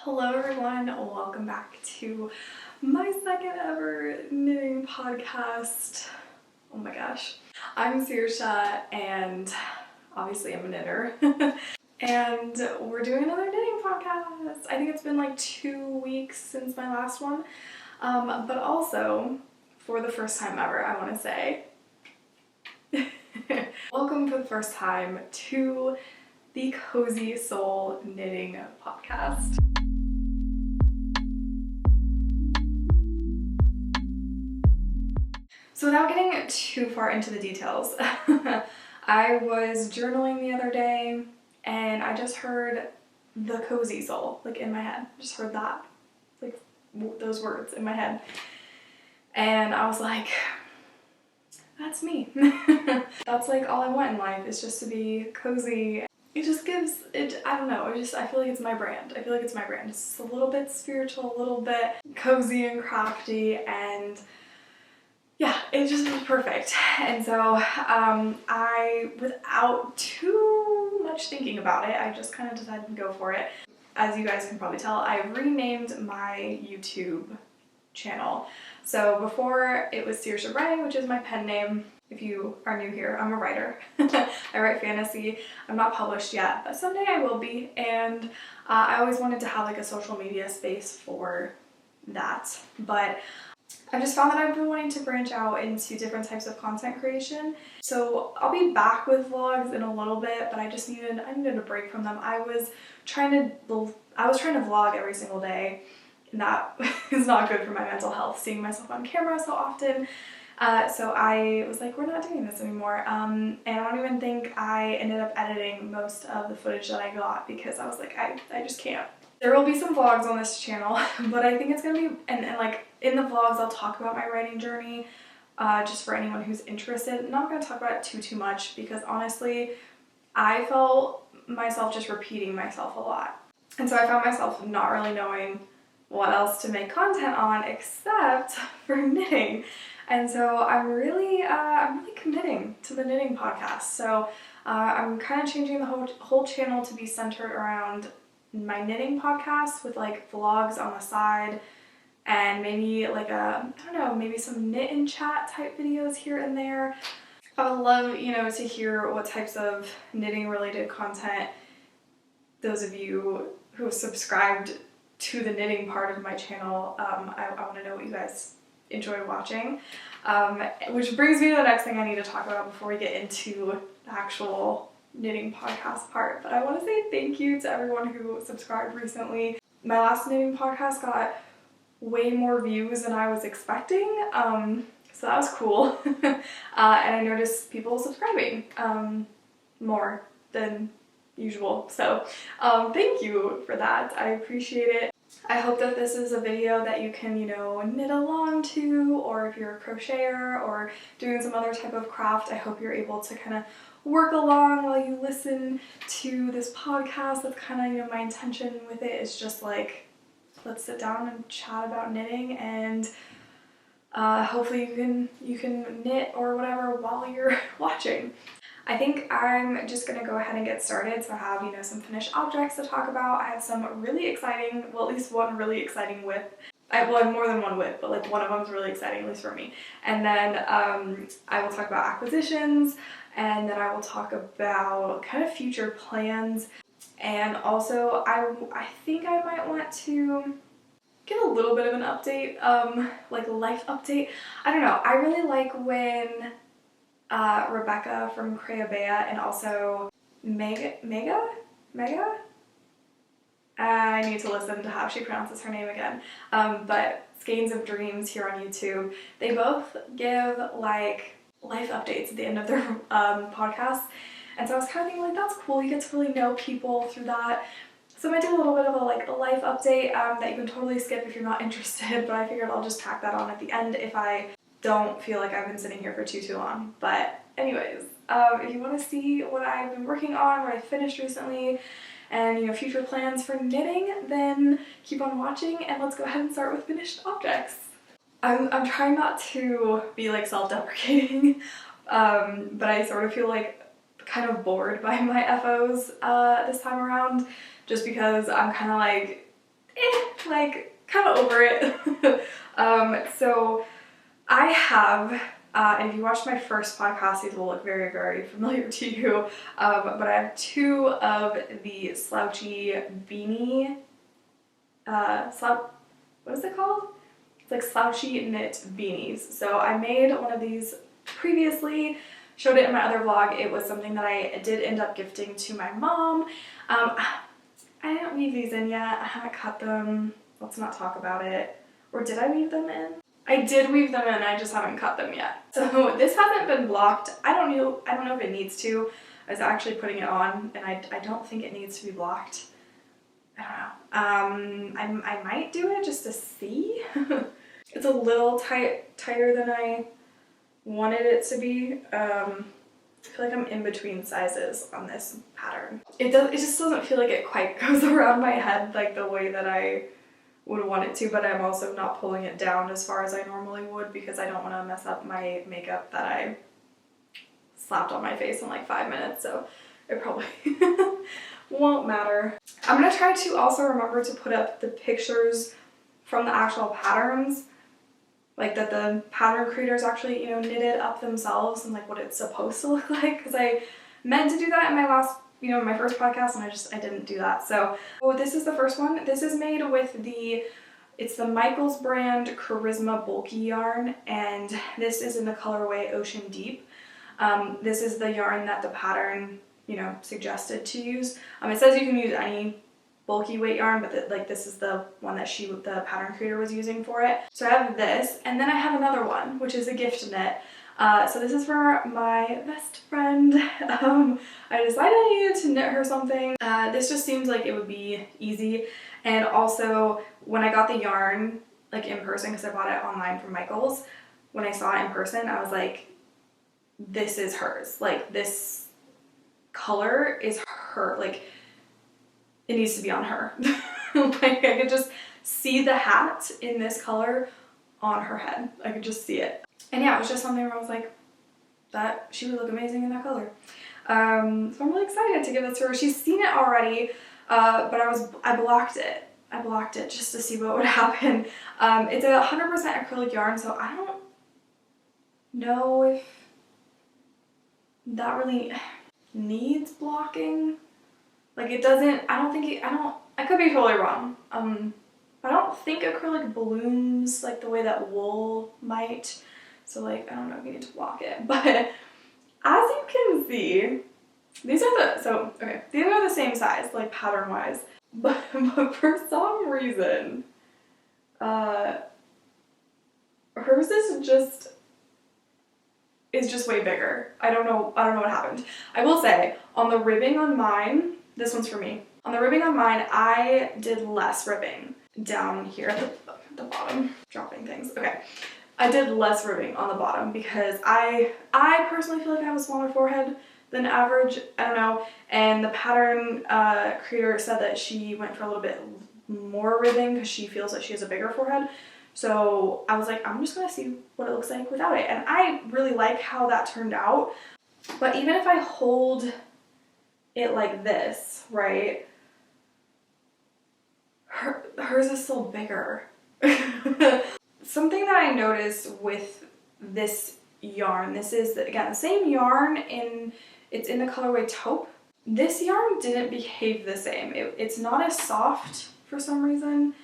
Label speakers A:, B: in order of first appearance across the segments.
A: Hello everyone, welcome back to my second ever knitting podcast. Oh my gosh. I'm Saoirse and obviously I'm a knitter. And we're doing another knitting podcast. I think it's been like 2 weeks since my last one. But also, for the first time ever, I want to say, welcome for the first time to the Cozy Soul Knitting Podcast. So without getting too far into the details, I was journaling the other day and I just heard the Cozy Soul, like in my head. I just heard that, like those words in my head. And I was like, that's me. That's like all I want in life, is just to be cozy. It just gives it, I don't know, I feel like it's my brand. I feel like it's my brand. It's a little bit spiritual, a little bit cozy and crafty, and yeah, it just was perfect. And so I, without too much thinking about it, I just kind of decided to go for it. As you guys can probably tell, I renamed my YouTube channel. So before it was Saoirse Writing, which is my pen name. If you are new here, I'm a writer. I write fantasy. I'm not published yet, but someday I will be. And I always wanted to have like a social media space for that. But I just found that I've been wanting to branch out into different types of content creation. So I'll be back with vlogs in a little bit, but I needed a break from them. I was trying to vlog every single day, and that is not good for my mental health, seeing myself on camera so often. So I was like, we're not doing this anymore. And I don't even think I ended up editing most of the footage that I got because I was like, I just can't. There will be some vlogs on this channel, but I think it's gonna be, and like in the vlogs I'll talk about my writing journey, just for anyone who's interested. I'm not gonna talk about it too much because honestly, I felt myself just repeating myself a lot. And so I found myself not really knowing what else to make content on except for knitting. And so I'm really committing to the knitting podcast. So I'm kind of changing the whole channel to be centered around my knitting podcast with like vlogs on the side and maybe like maybe some knit and chat type videos here and there. I would love, to hear what types of knitting related content those of you who have subscribed to the knitting part of my channel, I want to know what you guys enjoy watching. Which brings me to the next thing I need to talk about before we get into the actual knitting podcast part. But I want to say thank you to everyone who subscribed recently. My last knitting podcast got way more views than I was expecting, so that was cool. And I noticed people subscribing more than usual, so thank you for that. I appreciate it. I hope that this is a video that you can, knit along to, or if you're a crocheter or doing some other type of craft, I hope you're able to kind of work along while you listen to this podcast. That's kind of, my intention with it is just like, let's sit down and chat about knitting, and hopefully you can knit or whatever while you're watching. I think I'm just gonna go ahead and get started. So I have, some finished objects to talk about. I have some really exciting, well, at least one really exciting width. I have more than one width, but like one of them is really exciting, at least for me. And then I will talk about acquisitions, and then I will talk about kind of future plans. And also I think I might want to get a little bit of an update, like a life update. I don't know, I really like when Rebecca from Creabea and also Mega? I need to listen to how she pronounces her name again. But Skeins of Dreams here on YouTube, they both give like life updates at the end of their podcasts. And so I was kind of thinking like, that's cool, you get to really know people through that. So I might do a little bit of a life update that you can totally skip if you're not interested, but I figured I'll just tack that on at the end if I don't feel like I've been sitting here for too long. But anyways, if you want to see what I've been working on, what I finished recently, and future plans for knitting, then keep on watching and let's go ahead and start with finished objects. I'm trying not to be like self-deprecating, but I sort of feel like kind of bored by my FOs this time around, just because I'm kind of like like kind of over it. So I have, and if you watched my first podcast, these will look very, very familiar to you, but I have 2 of the slouchy beanie, what is it called? It's like slouchy knit beanies. So I made one of these previously, showed it in my other vlog. It was something that I did end up gifting to my mom. I didn't weave these in yet. I haven't cut them. Let's not talk about it. Or did I weave them in? I did weave them in, I just haven't cut them yet. So this hasn't been blocked. I don't know if it needs to. I was actually putting it on, and I don't think it needs to be blocked. I don't know. I might do it just to see. It's a little tighter than I wanted it to be. I feel like I'm in between sizes on this pattern. It just doesn't feel like it quite goes around my head like the way that I would want it to, but I'm also not pulling it down as far as I normally would because I don't want to mess up my makeup that I slapped on my face in like 5 minutes, so it probably won't matter. I'm going to try to also remember to put up the pictures from the actual patterns, like that the pattern creators actually, you know, knitted up themselves and like what it's supposed to look like, because I meant to do that in my last, you know, my first podcast, and I didn't do that. So this is the first one. This is made with it's the Michaels brand Charisma bulky yarn, and this is in the colorway Ocean Deep. This is the yarn that the pattern, you know, suggested to use. It says you can use any bulky weight yarn, but like this is the one that the pattern creator was using for it. So I have this, and then I have another one, which is a gift knit. So this is for my best friend. I decided I needed to knit her something. This just seems like it would be easy. And also, when I got the yarn, like in person, because I bought it online from Michaels, when I saw it in person, I was like, this is hers. Like, this color is her. Like, it needs to be on her. Like, I could just see the hat in this color on her head. I could just see it. And yeah, it was just something where I was like, that she would look amazing in that color. So I'm really excited to give it to her. She's seen it already, but I blocked it. I blocked it just to see what would happen. It's a 100% acrylic yarn, so I don't know if that really needs blocking. Like, it doesn't, I could be totally wrong. I don't think acrylic blooms like the way that wool might. So like, I don't know if you need to block it, but as you can see, these are the same size, like pattern wise, but for some reason, hers is just way bigger. I don't know what happened. I will say, on the ribbing on mine, this one's for me. On the ribbing on mine, I did less ribbing down here at the bottom. Dropping things. Okay. I did less ribbing on the bottom because I personally feel like I have a smaller forehead than average. I don't know. And the pattern creator said that she went for a little bit more ribbing because she feels that she has a bigger forehead. So I was like, I'm just going to see what it looks like without it. And I really like how that turned out. But even if I hold it like this, right, hers is still bigger. Something that I noticed with this yarn, this is, again, the same yarn, it's in the colorway Taupe. This yarn didn't behave the same. It's not as soft for some reason,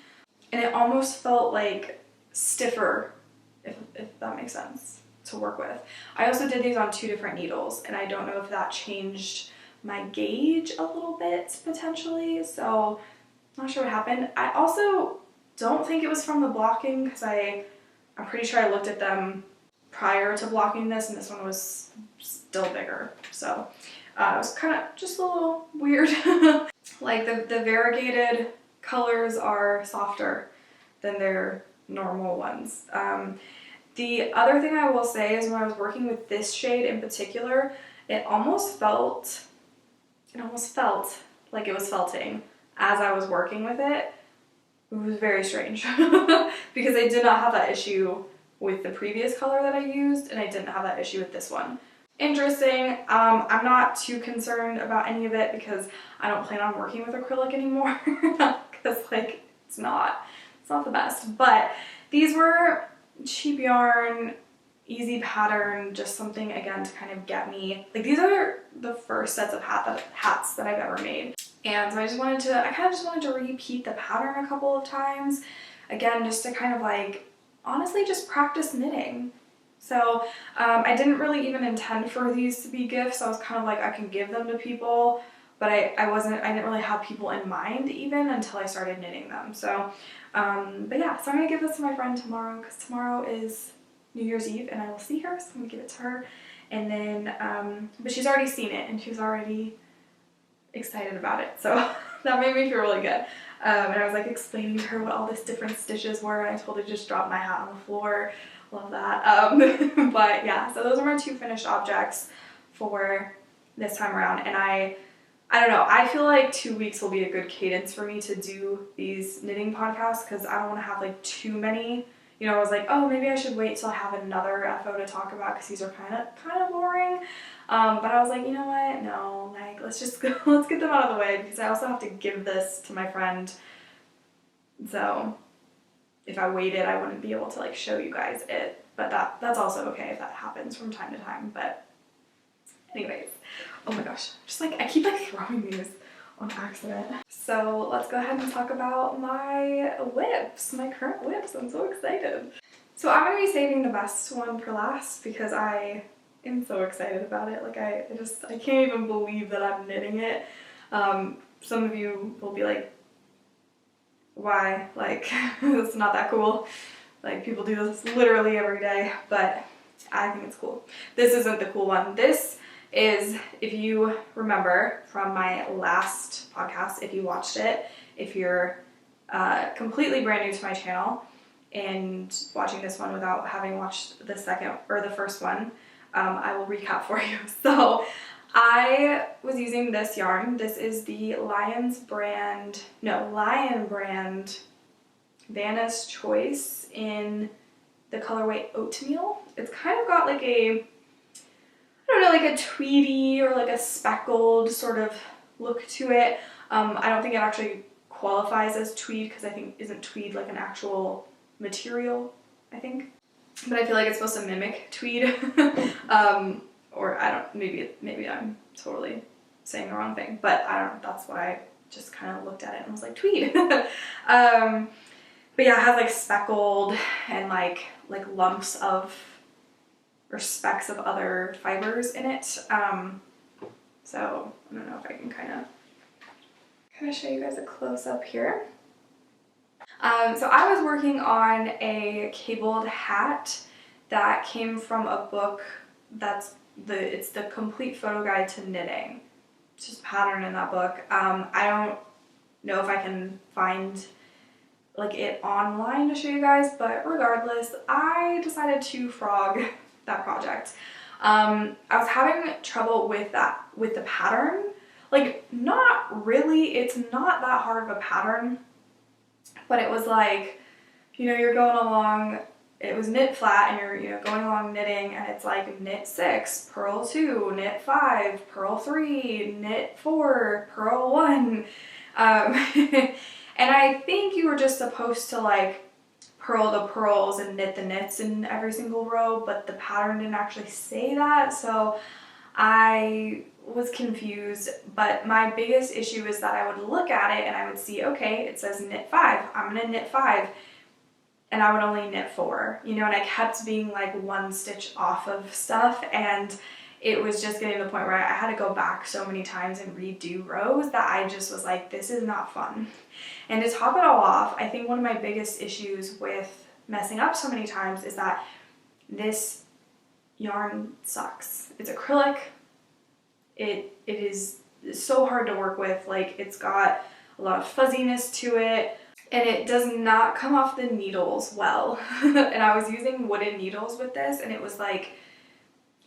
A: and it almost felt like stiffer, if that makes sense, to work with. I also did these on 2 different needles, and I don't know if that changed my gauge a little bit, potentially, so not sure what happened. I also don't think it was from the blocking, because I'm pretty sure I looked at them prior to blocking this, and this one was still bigger. So it was kind of just a little weird. Like the variegated colors are softer than their normal ones. The other thing I will say is when I was working with this shade in particular, it almost felt like it was felting as I was working with it. It was very strange because I did not have that issue with the previous color that I used, and I didn't have that issue with this one. Interesting. I'm not too concerned about any of it because I don't plan on working with acrylic anymore because like It's not the best. But these were cheap yarn, easy pattern, just something again to kind of get me, like these are the first sets of hats that I've ever made. And so I kind of just wanted to repeat the pattern a couple of times. Again, just to kind of like, honestly, just practice knitting. So I didn't really even intend for these to be gifts. I was kind of like, I can give them to people, but I didn't really have people in mind even until I started knitting them. So, but yeah, so I'm gonna give this to my friend tomorrow because tomorrow is New Year's Eve and I will see her, so I'm gonna give it to her. And then, but she's already seen it and she's already excited about it, so that made me feel really good. And I was like explaining to her what all these different stitches were, and I told her to just drop my hat on the floor. Love that. But yeah, so those are my 2 finished objects for this time around, and I don't know, I feel like 2 weeks will be a good cadence for me to do these knitting podcasts because I don't want to have like too many. You know, I was like, oh, maybe I should wait till I have another FO to talk about because these are kind of boring. But I was like, you know what? No, like let's get them out of the way because I also have to give this to my friend. So if I waited, I wouldn't be able to like show you guys it. But that's also okay if that happens from time to time. But anyways, oh my gosh, just like I keep like throwing these on accident. So let's go ahead and talk about my whips, my current whips. I'm so excited. So I'm gonna be saving the best one for last because I am so excited about it. Like I can't even believe that I'm knitting it. Some of you will be like, why? Like, it's not that cool. Like people do this literally every day, but I think it's cool. This isn't the cool one. This is, if you remember from my last podcast, if you watched it, if you're completely brand new to my channel and watching this one without having watched the second or the first one, I will recap for you. So I was using this yarn. This is the Lion brand Vanna's Choice in the colorway Oatmeal. It's kind of got like a, I don't know, like a tweedy or like a speckled sort of look to it. I don't think it actually qualifies as tweed because I think, isn't tweed like an actual material, I think? But I feel like it's supposed to mimic tweed. Or I don't, maybe I'm totally saying the wrong thing, but I don't know, that's why I just kind of looked at it and was like, tweed. But yeah, it has like speckled and like lumps of, or specks of other fibers in it. So I don't know if I can kind of show you guys a close up here. So I was working on a cabled hat that came from a book that's it's the complete photo guide to knitting. It's just a pattern in that book. I don't know if I can find like it online to show you guys, but regardless, I decided to frog that project. I was having trouble with the pattern. Like, not really, it's not that hard of a pattern, but it was like, you know, you're going along, it was knit flat and you're, you know, going along knitting and it's like knit 6, purl 2, knit 5, purl 3, knit 4, purl 1. And I think you were just supposed to like purl the purls and knit the knits in every single row, but the pattern didn't actually say that, so I was confused. But my biggest issue is that I would look at it and I would see, okay, it says knit 5, I'm gonna knit 5, and I would only knit 4, you know, and I kept being like 1 stitch off of stuff, and it was just getting to the point where I had to go back so many times and redo rows that I just was like, this is not fun. And to top it all off, I think one of my biggest issues with messing up so many times is that this yarn sucks. It's acrylic. It is so hard to work with. Like, it's got a lot of fuzziness to it, and it does not come off the needles well. And I was using wooden needles with this, and it was like,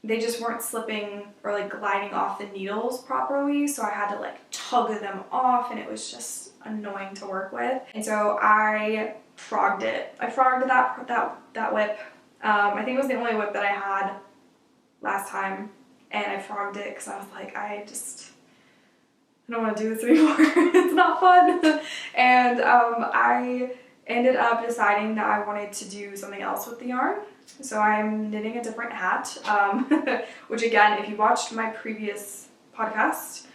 A: they just weren't slipping or like gliding off the needles properly, so I had to like tug them off, and it was just annoying to work with. And so I frogged it. I frogged that whip. I think it was the only whip that I had last time, and I frogged it because I was like, I don't want to do this anymore. It's not fun. And I ended up deciding that I wanted to do something else with the yarn. So I'm knitting a different hat, which again, if you watched my previous podcast,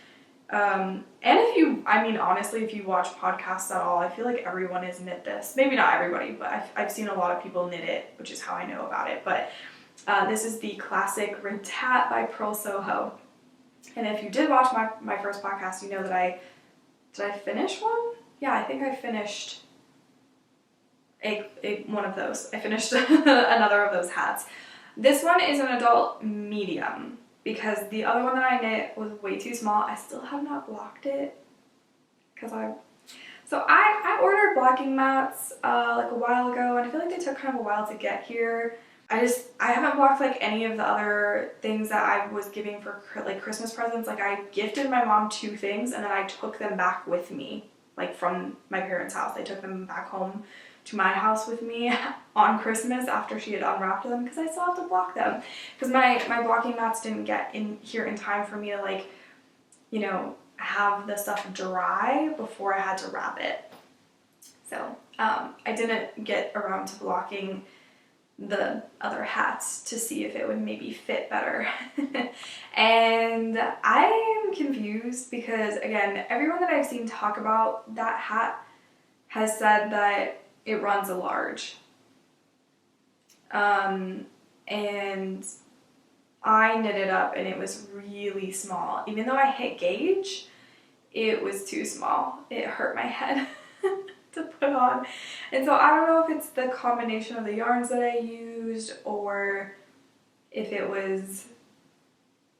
A: and if you, I mean, honestly, if you watch podcasts at all, I feel like everyone has knit this. Maybe not everybody, but I've seen a lot of people knit it, which is how I know about it. But this is the classic ribbed hat by Pearl Soho. And if you did watch my first podcast, you know that did I finish one? Yeah, I think I finished one of those. I finished another of those hats. This one is an adult medium because the other one that I knit was way too small. I still have not blocked it because so I ordered blocking mats like a while ago, and I feel like they took kind of a while to get here. I haven't blocked like any of the other things that I was giving for like Christmas presents. Like I gifted my mom 2 things and then I took them back with me, like from my parents' house. I took them back home to my house with me on Christmas after she had unwrapped them because I still have to block them. Because my blocking mats didn't get in here in time for me to like, you know, have the stuff dry before I had to wrap it. So I didn't get around to blocking the other hats to see if it would maybe fit better. And I am confused because again, everyone that I've seen talk about that hat has said that it runs a large. And I knit it up and it was really small. Even though I hit gauge, it was too small. It hurt my head to put on. And so I don't know if it's the combination of the yarns that I used or if it was,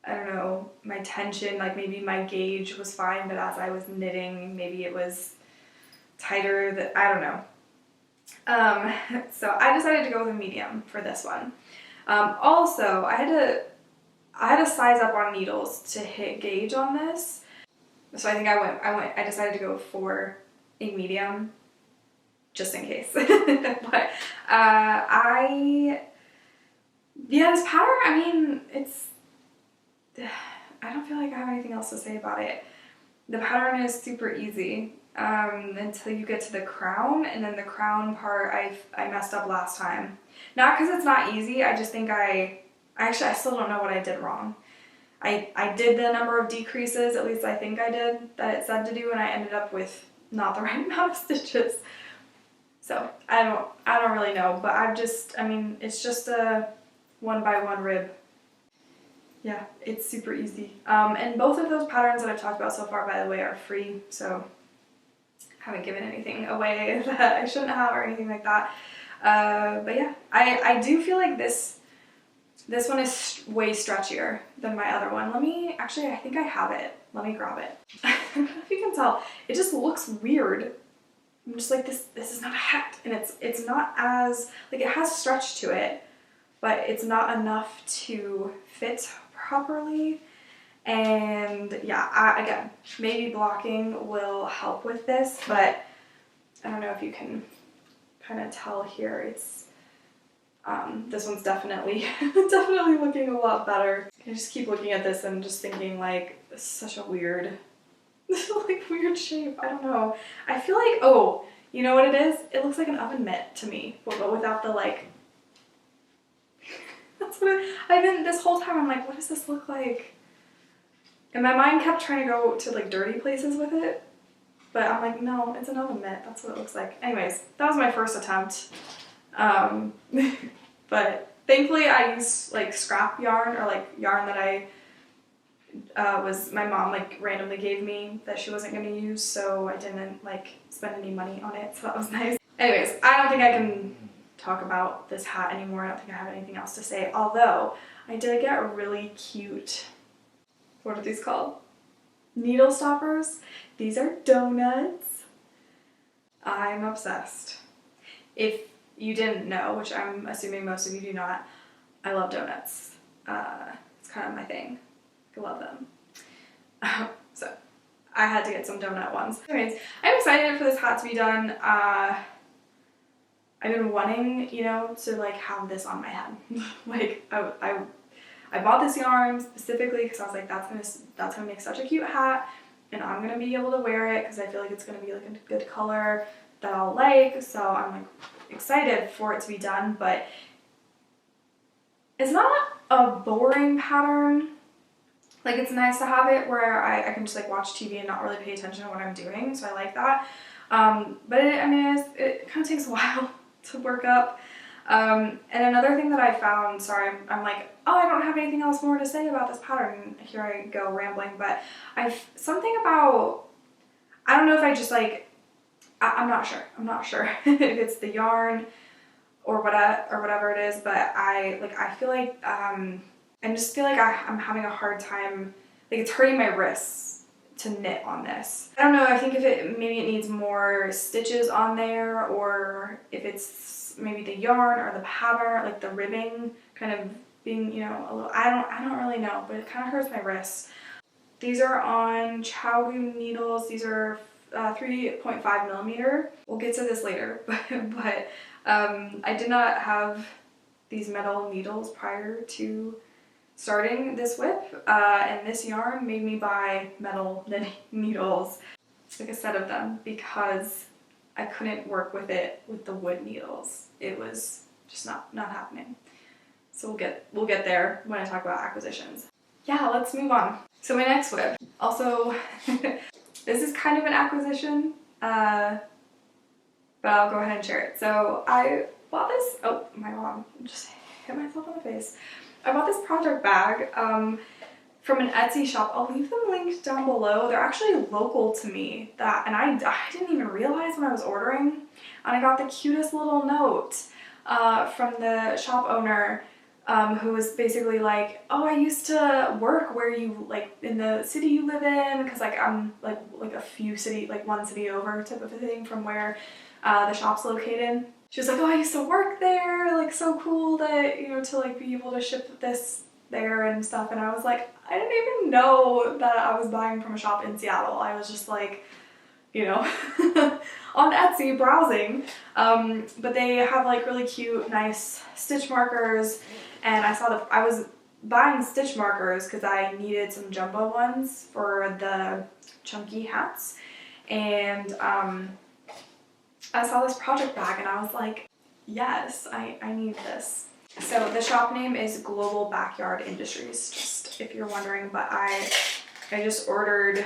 A: I don't know, my tension, like maybe my gauge was fine, but as I was knitting, maybe it was tighter, I don't know. So I decided to go with a medium for this one. Also, I had to size up on needles to hit gauge on this. So I think I decided to go for a medium just in case. But this pattern, I mean, I don't feel like I have anything else to say about it. The pattern is super easy until you get to the crown, and then the crown part I messed up last time. Not because it's not easy, I just think I still don't know what I did wrong. I did the number of decreases, at least I think I did, that it said to do, and I ended up with not the right amount of stitches. So I don't really know, but it's just a 1x1 rib. Yeah, it's super easy. And both of those patterns that I've talked about so far, by the way, are free, so I haven't given anything away that I shouldn't have or anything like that. But yeah, I do feel like this one is way stretchier than my other one. I think I have it. Let me grab it. I don't know if you can tell, it just looks weird. I'm just like, this is not a hat, and it's not as, like, it has stretch to it, but it's not enough to fit properly. And yeah, again, maybe blocking will help with this, but I don't know if you can kind of tell here. It's this one's definitely looking a lot better. I just keep looking at this and just thinking like, this is such a weird weird shape. I don't know. I feel like, oh, you know what it is? It looks like an oven mitt to me, but without the like. That's what this whole time I'm like, what does this look like? And my mind kept trying to go to like dirty places with it, but I'm like, no, it's an oven mitt. That's what it looks like. Anyways, that was my first attempt. But thankfully I used like scrap yarn, or like yarn that my mom like randomly gave me that she wasn't going to use, so I didn't like spend any money on it, so that was nice. Anyways, I don't think I can talk about this hat anymore. I don't think I have anything else to say, although I did get a really cute, what are these called? Needle stoppers. These are donuts. I'm obsessed. If you didn't know, which I'm assuming most of you do not, I love donuts. It's kind of my thing. I love them. So I had to get some donut ones. Anyways, I'm excited for this hat to be done. I've been wanting, to like have this on my head. Like I bought this yarn specifically because I was like, that's gonna make such a cute hat. and I'm gonna be able to wear it because I feel like it's gonna be like a good color that I'll like, so I'm like excited for it to be done. But it's not a boring pattern. Like, it's nice to have it where I can just like watch TV and not really pay attention to what I'm doing, so I like that. But I mean, it kind of takes a while to work up. And another thing that I found, sorry, I'm like, oh, I don't have anything else more to say about this pattern. Here I go rambling, but something about, I don't know if I just like, I'm not sure if it's the yarn or whatever it is, but I feel like, I just feel like I'm having a hard time, like it's hurting my wrists to knit on this. I don't know, I think if maybe it needs more stitches on there, or if it's maybe the yarn or the pattern, like the ribbing kind of being, you know, a little, I don't really know, but it kind of hurts my wrists. These are on ChiaoGoo needles. These are 3.5 millimeter. We'll get to this later, but I did not have these metal needles prior to starting this whip, and this yarn made me buy metal knitting needles, like a set of them, because I couldn't work with it with the wood needles. It was just not happening. So we'll get there when I talk about acquisitions. Yeah, let's move on. So my next whip, also this is kind of an acquisition, but I'll go ahead and share it. So I bought this, oh my god, I just hit myself on the face. I bought this project bag from an Etsy shop. I'll leave them linked down below. They're actually local to me, and I didn't even realize when I was ordering. And I got the cutest little note from the shop owner, who was basically like, oh, I used to work where you, like, in the city you live in, because like I'm like a few city, like one city over type of a thing from where the shop's located. She was like, oh, I used to work there, like so cool that, you know, to like be able to ship this there and stuff. And I was like, I didn't even know that I was buying from a shop in Seattle. I was just like, you know, on Etsy browsing. But they have like really cute, nice stitch markers. And I was buying stitch markers because I needed some jumbo ones for the chunky hats. And I saw this project bag and I was like, yes, I need this. So the shop name is Global Backyard Industries, just if you're wondering, but I just ordered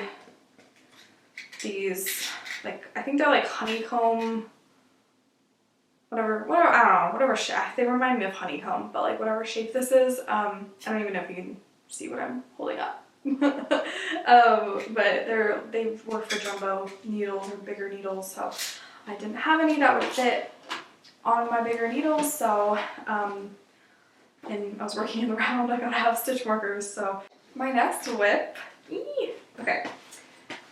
A: these, like, I think they're like honeycomb, whatever, I don't know, whatever shape. They remind me of honeycomb, but like whatever shape this is, I don't even know if you can see what I'm holding up. But they work for jumbo needles or bigger needles, so I didn't have any that would fit on my bigger needles, so and I was working in the round, I gotta have stitch markers. So my next whip, okay,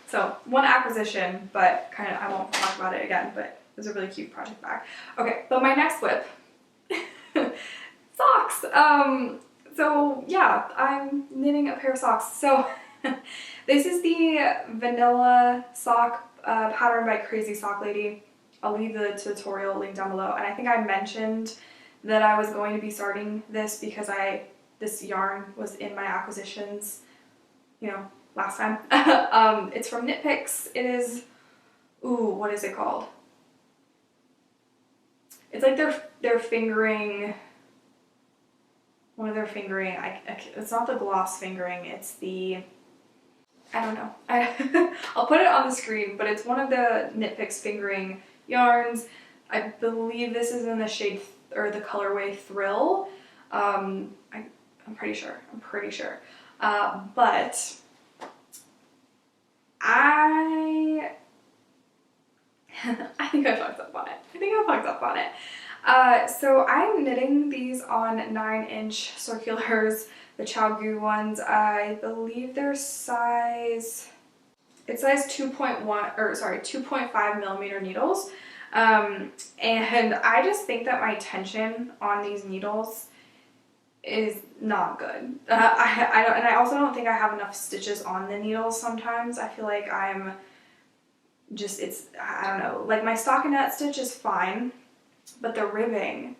A: so one acquisition, but kind of I won't talk about it again, but it was a really cute project bag. Okay, but my next whip, socks. So yeah, I'm knitting a pair of socks. So this is the vanilla sock pattern by Crazy Sock Lady. I'll leave the tutorial link down below. And I think I mentioned that I was going to be starting this because this yarn was in my acquisitions, you know, last time. It's from Knit Picks. It is, what is it called? It's like they're fingering, one of their fingering, it's not the gloss fingering, it's the, I don't know. I'll put it on the screen, but it's one of the Knit Picks fingering yarns. I believe this is in the shade or the colorway Thrill. I'm pretty sure. But I think I fucked up on it. So I'm knitting these on 9-inch circulars, the ChiaoGoo ones. I believe they're size 2.5 millimeter needles. And I just think that my tension on these needles is not good. I also don't think I have enough stitches on the needles sometimes. I feel like I don't know, like my stockinette stitch is fine, but the ribbing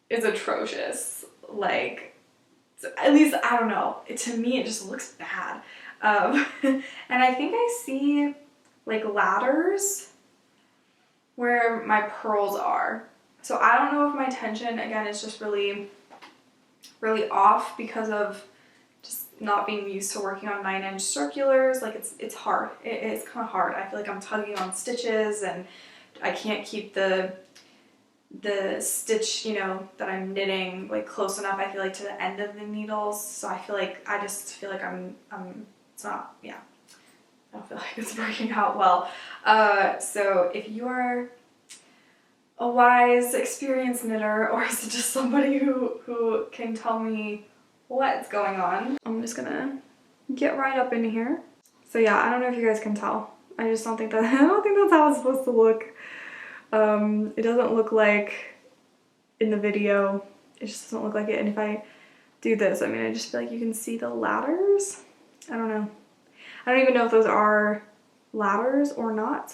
A: is atrocious. Like, at least, I don't know, to me it just looks bad. And I think I see like ladders where my pearls are. So I don't know if my tension, again, is just really, really off because of just not being used to working on 9-inch circulars. Like it's hard. It's kind of hard. I feel like I'm tugging on stitches and I can't keep the stitch, you know, that I'm knitting like close enough, I feel like, to the end of the needles. So I feel like, I just feel like it's not, yeah. I don't feel like it's working out well. So if you are a wise, experienced knitter, or is it just somebody who can tell me what's going on, I'm just gonna get right up in here. So yeah, I don't know if you guys can tell. I just don't think that, I don't think that's how it's supposed to look. It doesn't look like in the video. It just doesn't look like it. And if I do this, I mean, I just feel like you can see the ladders. I don't know. I don't even know if those are ladders or not,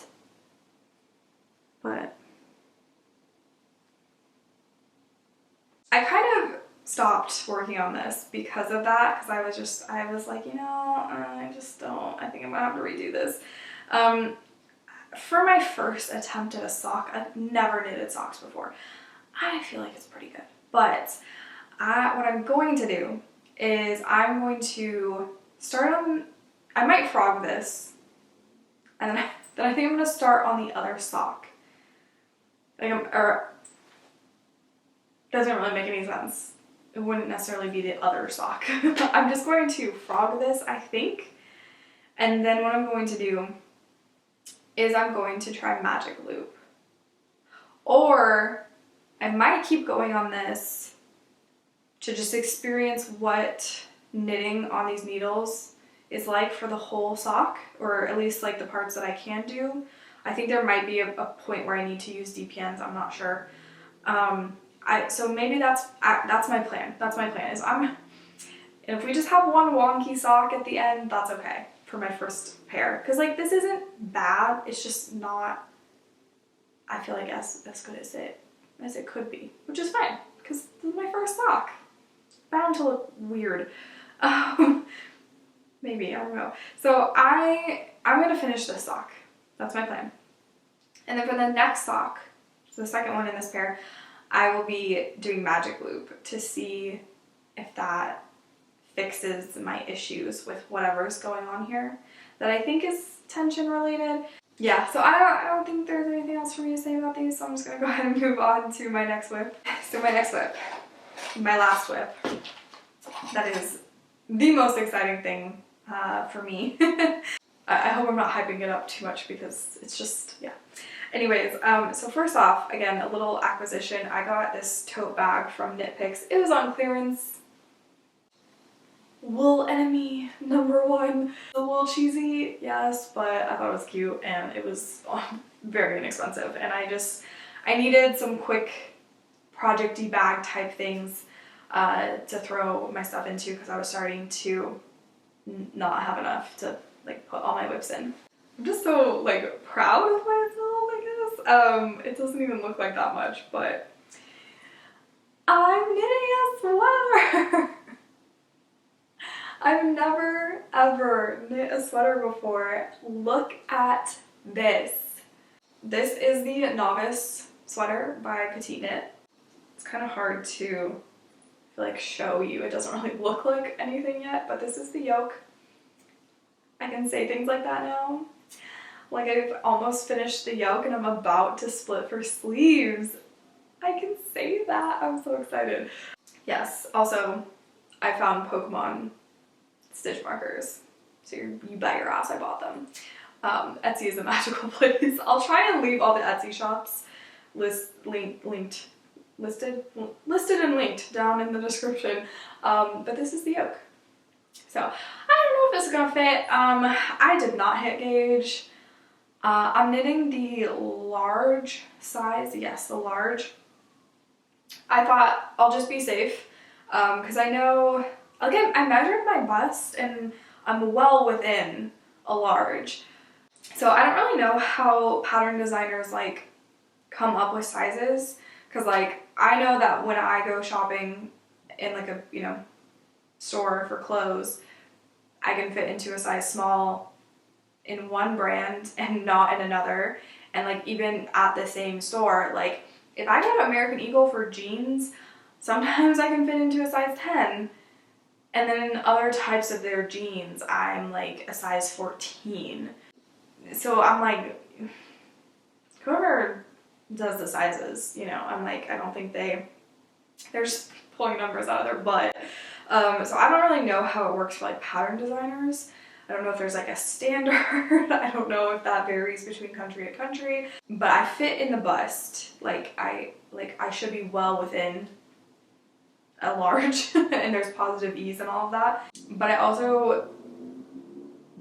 A: but I kind of stopped working on this because of that, because I was like, you know, I think I'm gonna have to redo this. For my first attempt at a sock, I've never knitted socks before. I feel like it's pretty good, but what I'm going to do is I'm going to start on, I might frog this, and then I think I'm gonna start on the other sock. Or doesn't really make any sense. It wouldn't necessarily be the other sock. I'm just going to frog this, I think, and then what I'm going to do is I'm going to try magic loop. Or I might keep going on this to just experience what knitting on these needles is like for the whole sock, or at least like the parts that I can do. I think there might be a point where I need to use DPNs, I'm not sure. So maybe that's my plan. That's my plan, is if we just have one wonky sock at the end, that's okay for my first pair. Cause like this isn't bad, it's just not, I feel like as good as it could be, which is fine, because this is my first sock. Bound to look weird. Maybe, I don't know. So I'm gonna finish this sock. That's my plan. And then for the next sock, so the second one in this pair, I will be doing magic loop to see if that fixes my issues with whatever's going on here that I think is tension related. Yeah, so I don't think there's anything else for me to say about these, so I'm just gonna go ahead and move on to my next whip. So my next whip, my last whip, that is the most exciting thing for me. I hope I'm not hyping it up too much because it's just, yeah. Anyways, so first off, again, a little acquisition. I got this tote bag from Knit Picks. It was on clearance. Wool enemy #1. A little cheesy, yes, but I thought it was cute and it was very inexpensive. And I needed some quick project-y bag type things to throw my stuff into because I was starting to not have enough to like put all my whips in. I'm just so like proud of myself, I guess. It doesn't even look like that much, but I'm knitting a sweater. I've never ever knit a sweater before. Look at this. This is the Novice sweater by Petite Knit. It's kind of hard to like show you. It doesn't really look like anything yet, but this is the yoke. I can say things like that now. Like I've almost finished the yoke and I'm about to split for sleeves. I can say that. I'm so excited. Yes, also I found Pokemon stitch markers. So you bet your ass I bought them. Etsy is a magical place. I'll try and leave all the Etsy shops listed and linked down in the description. But this is the yoke. So I don't know if this is gonna fit. I did not hit gauge. I'm knitting the large size. Yes, the large. I thought I'll just be safe because I know, again, I measured my bust and I'm well within a large. So I don't really know how pattern designers like come up with sizes because like I know that when I go shopping in like a, you know, store for clothes, I can fit into a size small in one brand and not in another. And like even at the same store, like if I go to American Eagle for jeans, sometimes I can fit into a size 10. And then in other types of their jeans, I'm like a size 14. So I'm like, whoever does the sizes, you know, I'm like, I don't think they're just pulling numbers out of their butt. So I don't really know how it works for like pattern designers. I don't know if there's like a standard. I don't know if that varies between country to country, but I fit in the bust. I should be well within a large and there's positive ease and all of that. But I also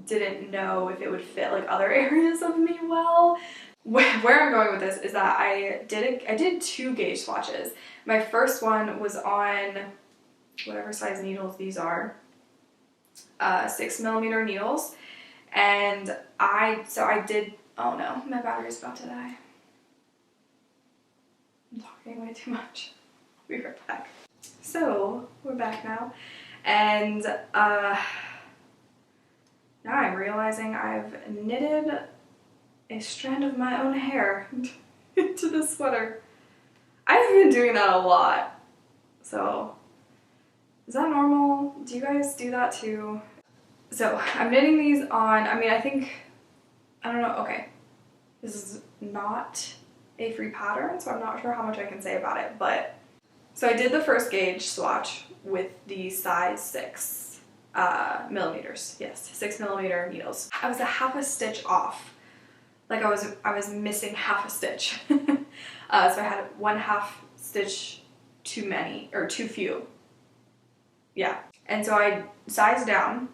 A: didn't know if it would fit like other areas of me well. Where I'm going with this is that I did 2 gauge swatches. My first one was on whatever size needles these are, 6mm needles, and I did, oh no, my battery's about to die. I'm talking way too much. I'll be right back. So we're back now, and now I'm realizing I've knitted a strand of my own hair into the sweater. I've been doing that a lot. So is that normal? Do you guys do that too? So I'm knitting these on, I don't know, okay. This is not a free pattern, so I'm not sure how much I can say about it, but so I did the first gauge swatch with the size 6 millimeters. Yes, 6mm needles. I was a half a stitch off. Like I was missing half a stitch. So I had 1/2 stitch too many, or too few. Yeah. And so I sized down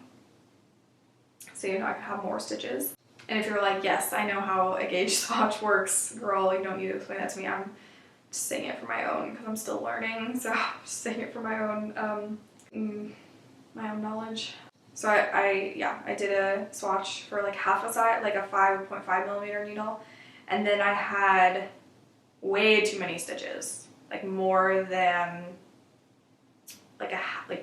A: so you know I could have more stitches. And if you're like, yes, I know how a gauge swatch works, girl, you don't need to explain that to me. I'm just saying it for my own because I'm still learning. So I'm just saying it for my own knowledge. So I did a swatch for like half a size, like a 5.5mm needle, and then I had way too many stitches, like more than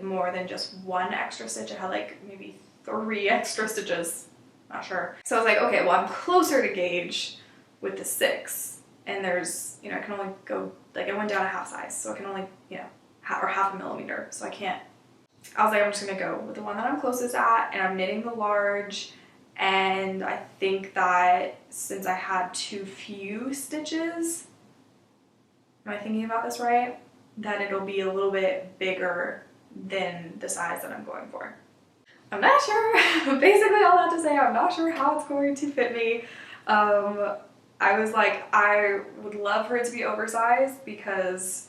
A: more than just 1 extra stitch. I had like maybe 3 extra stitches, not sure. So I was like, okay, well I'm closer to gauge with the 6, and there's, you know, I can only go, like I went down a half size, so I can only, you know, half a millimeter, so I was like, I'm just gonna go with the one that I'm closest at, and I'm knitting the large, and I think that since I had too few stitches, am I thinking about this right? That it'll be a little bit bigger than the size that I'm going for. I'm not sure. Basically all that to say, I'm not sure how it's going to fit me. I was like, I would love for it to be oversized because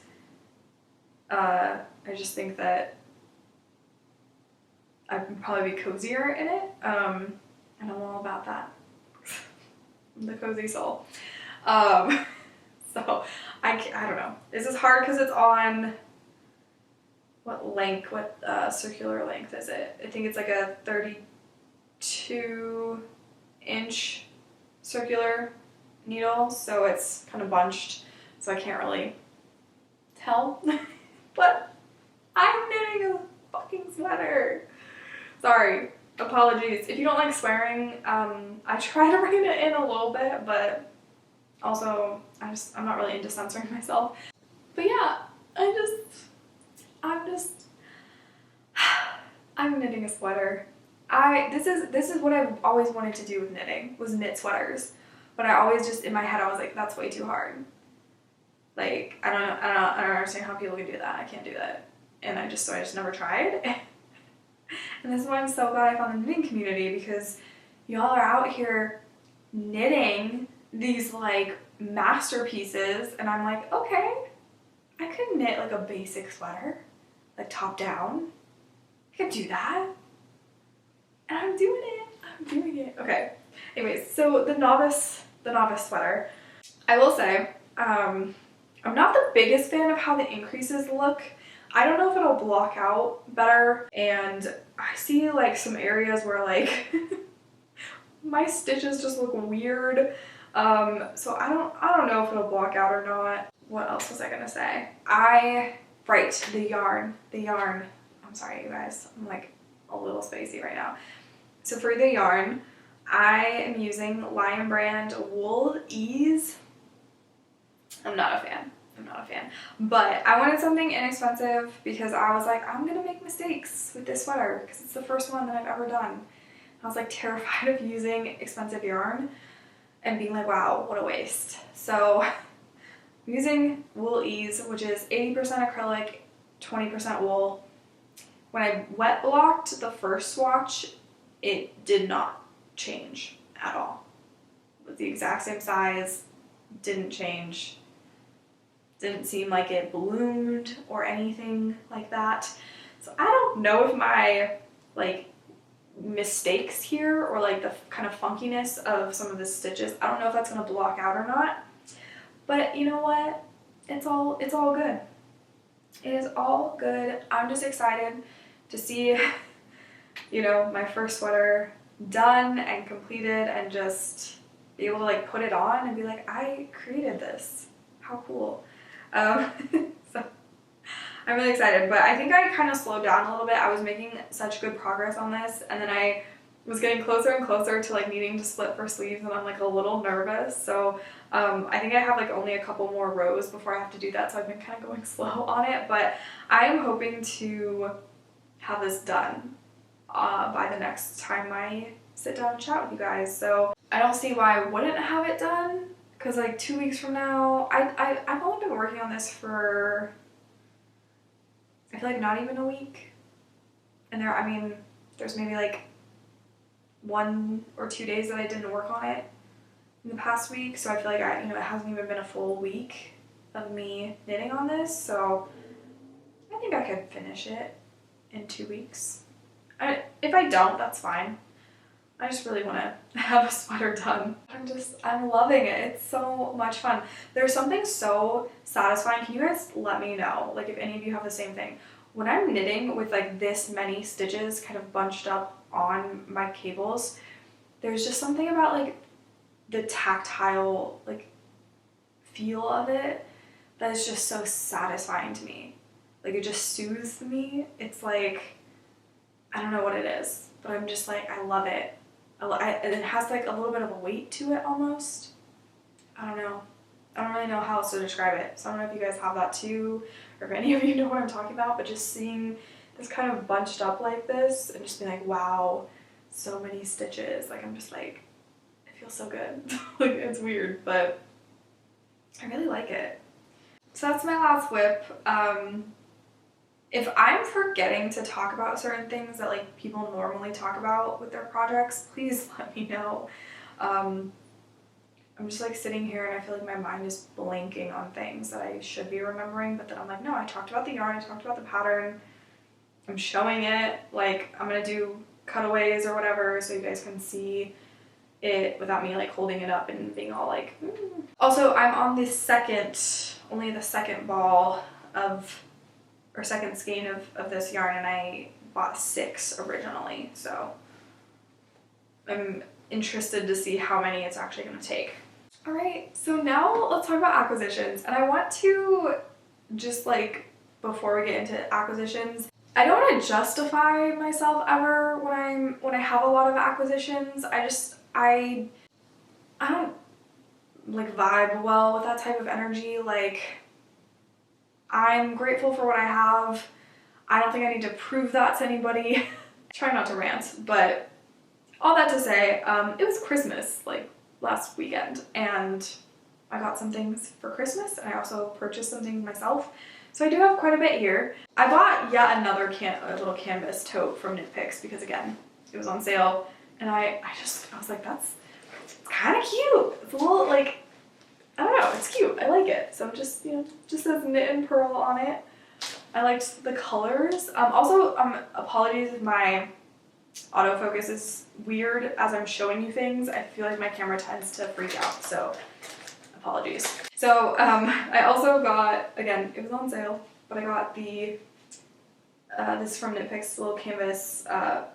A: I just think that I'd probably be cozier in it, and I'm all about that. The cozy soul. So I don't know. This is hard because it's on, what length, what circular length is it? I think it's like a 32-inch circular needle, so it's kind of bunched, so I can't really tell. But I'm knitting a fucking sweater. Sorry, apologies. If you don't like swearing, I try to rein it in a little bit, but also I'm not really into censoring myself. But yeah, I'm knitting a sweater. This is what I've always wanted to do with knitting, was knit sweaters. But I always just, in my head, I was like, that's way too hard. Like, I don't understand how people can do that. I can't do that. And I just never tried. And this is why I'm so glad I found the knitting community, because y'all are out here knitting these like masterpieces, and I'm like, okay, I could knit like a basic sweater, like top down. I could do that. And I'm doing it. Okay. Anyways, so the novice sweater. I will say, I'm not the biggest fan of how the increases look. I don't know if it'll block out better, and I see like some areas where like my stitches just look weird. So I don't know if it'll block out or not. What else was I gonna say? Right, the yarn. I'm sorry, you guys. I'm like a little spicy right now. So for the yarn, I am using Lion Brand Wool Ease. I'm not a fan. But I wanted something inexpensive because I was like, I'm gonna make mistakes with this sweater because it's the first one that I've ever done. I was like terrified of using expensive yarn and being like, wow, what a waste. So I'm using Wool Ease, which is 80% acrylic, 20% wool. When I wet blocked the first swatch, it did not change at all. It was the exact same size, didn't change. Didn't seem like it bloomed or anything like that. So I don't know if my like mistakes here or like the kind of funkiness of some of the stitches, I don't know if that's gonna block out or not. But you know what? It's all good. It is all good. I'm just excited to see, you know, my first sweater done and completed and just be able to like put it on and be like, I created this. How cool. So I'm really excited, but I think I kind of slowed down a little bit. I was making such good progress on this, and then I was getting closer and closer to like needing to split for sleeves, and I'm like a little nervous. So I think I have like only a couple more rows before I have to do that, so I've been kind of going slow on it, but I am hoping to have this done by the next time I sit down and chat with you guys. So I don't see why I wouldn't have it done. Because like 2 weeks from now, I've only been working on this for, I feel like not even a week. And there's maybe like 1 or 2 days that I didn't work on it in the past week. So I feel like it hasn't even been a full week of me knitting on this. So I think I could finish it in 2 weeks. If I don't, that's fine. I just really want to have a sweater done. I'm loving it. It's so much fun. There's something so satisfying. Can you guys let me know, like if any of you have the same thing? When I'm knitting with like this many stitches kind of bunched up on my cables, there's just something about like the tactile like feel of it that is just so satisfying to me. Like it just soothes me. It's like, I don't know what it is, but I'm just like, I love it. And it has like a little bit of a weight to it almost. I don't know. I don't really know how else to describe it. So I don't know if you guys have that too, or if any of you know what I'm talking about, but just seeing this kind of bunched up like this and just being like, wow, so many stitches. Like I'm just like, it feels so good. Like it's weird, but I really like it. So that's my last whip. If I'm forgetting to talk about certain things that like people normally talk about with their projects, please let me know. I'm just like sitting here and I feel like my mind is blanking on things that I should be remembering, but then I'm like, no, I talked about the yarn, I talked about the pattern, I'm showing it, like I'm gonna do cutaways or whatever so you guys can see it without me like holding it up and being all like, Also, I'm on only the second ball or second skein of this yarn, and I bought 6 originally, so I'm interested to see how many it's actually going to take. Alright, so now let's talk about acquisitions, and I want to just like, before we get into acquisitions, I don't want to justify myself ever when I have a lot of acquisitions. I don't like vibe well with that type of energy. Like, I'm grateful for what I have. I don't think I need to prove that to anybody. Try not to rant, but all that to say, it was Christmas like last weekend, and I got some things for Christmas, and I also purchased some things myself. So I do have quite a bit here. I bought yet another little canvas tote from Knit Picks because again, it was on sale, and I was like, it's kind of cute. It's a little like, I don't know, it's cute. I like it. So I'm just, just says knit and purl on it. I liked the colors. Also, apologies if my autofocus is weird as I'm showing you things. I feel like my camera tends to freak out, so apologies. So I also got, again, it was on sale, but I got the, this from Knit Picks, little canvas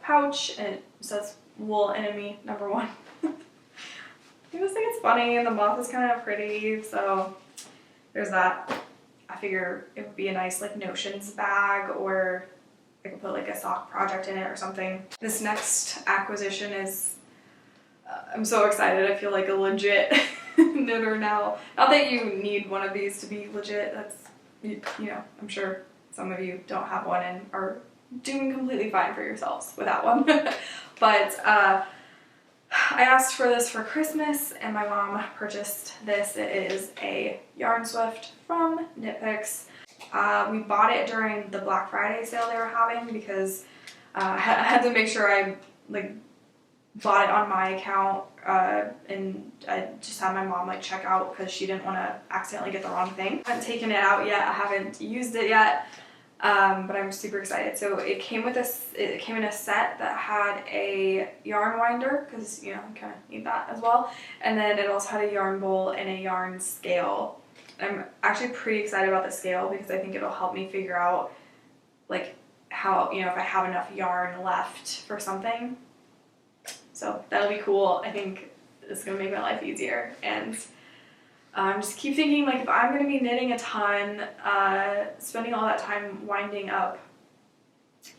A: pouch, and it says Wool Enemy #1. I just think it's funny, and the moth is kind of pretty, so there's that. I figure it would be a nice like notions bag or I could put like a sock project in it or something. This next acquisition is, I'm so excited. I feel like a legit knitter now. Not that you need one of these to be legit. That's, you know, I'm sure some of you don't have one and are doing completely fine for yourselves without one. But I asked for this for Christmas and my mom purchased this. It is a Yarn Swift from Knit Picks. We bought it during the Black Friday sale they were having because I had to make sure I like bought it on my account and I just had my mom like check out because she didn't want to accidentally get the wrong thing. I haven't taken it out yet. I haven't used it yet, but I'm super excited. So it came with it came in a set that had a yarn winder because, you know, I kind of need that as well, and then it also had a yarn bowl and a yarn scale. I'm actually pretty excited about the scale because I think it'll help me figure out like how, you know, if I have enough yarn left for something. So that'll be cool. I think it's gonna make my life easier. And just keep thinking like if I'm gonna be knitting a ton, spending all that time winding up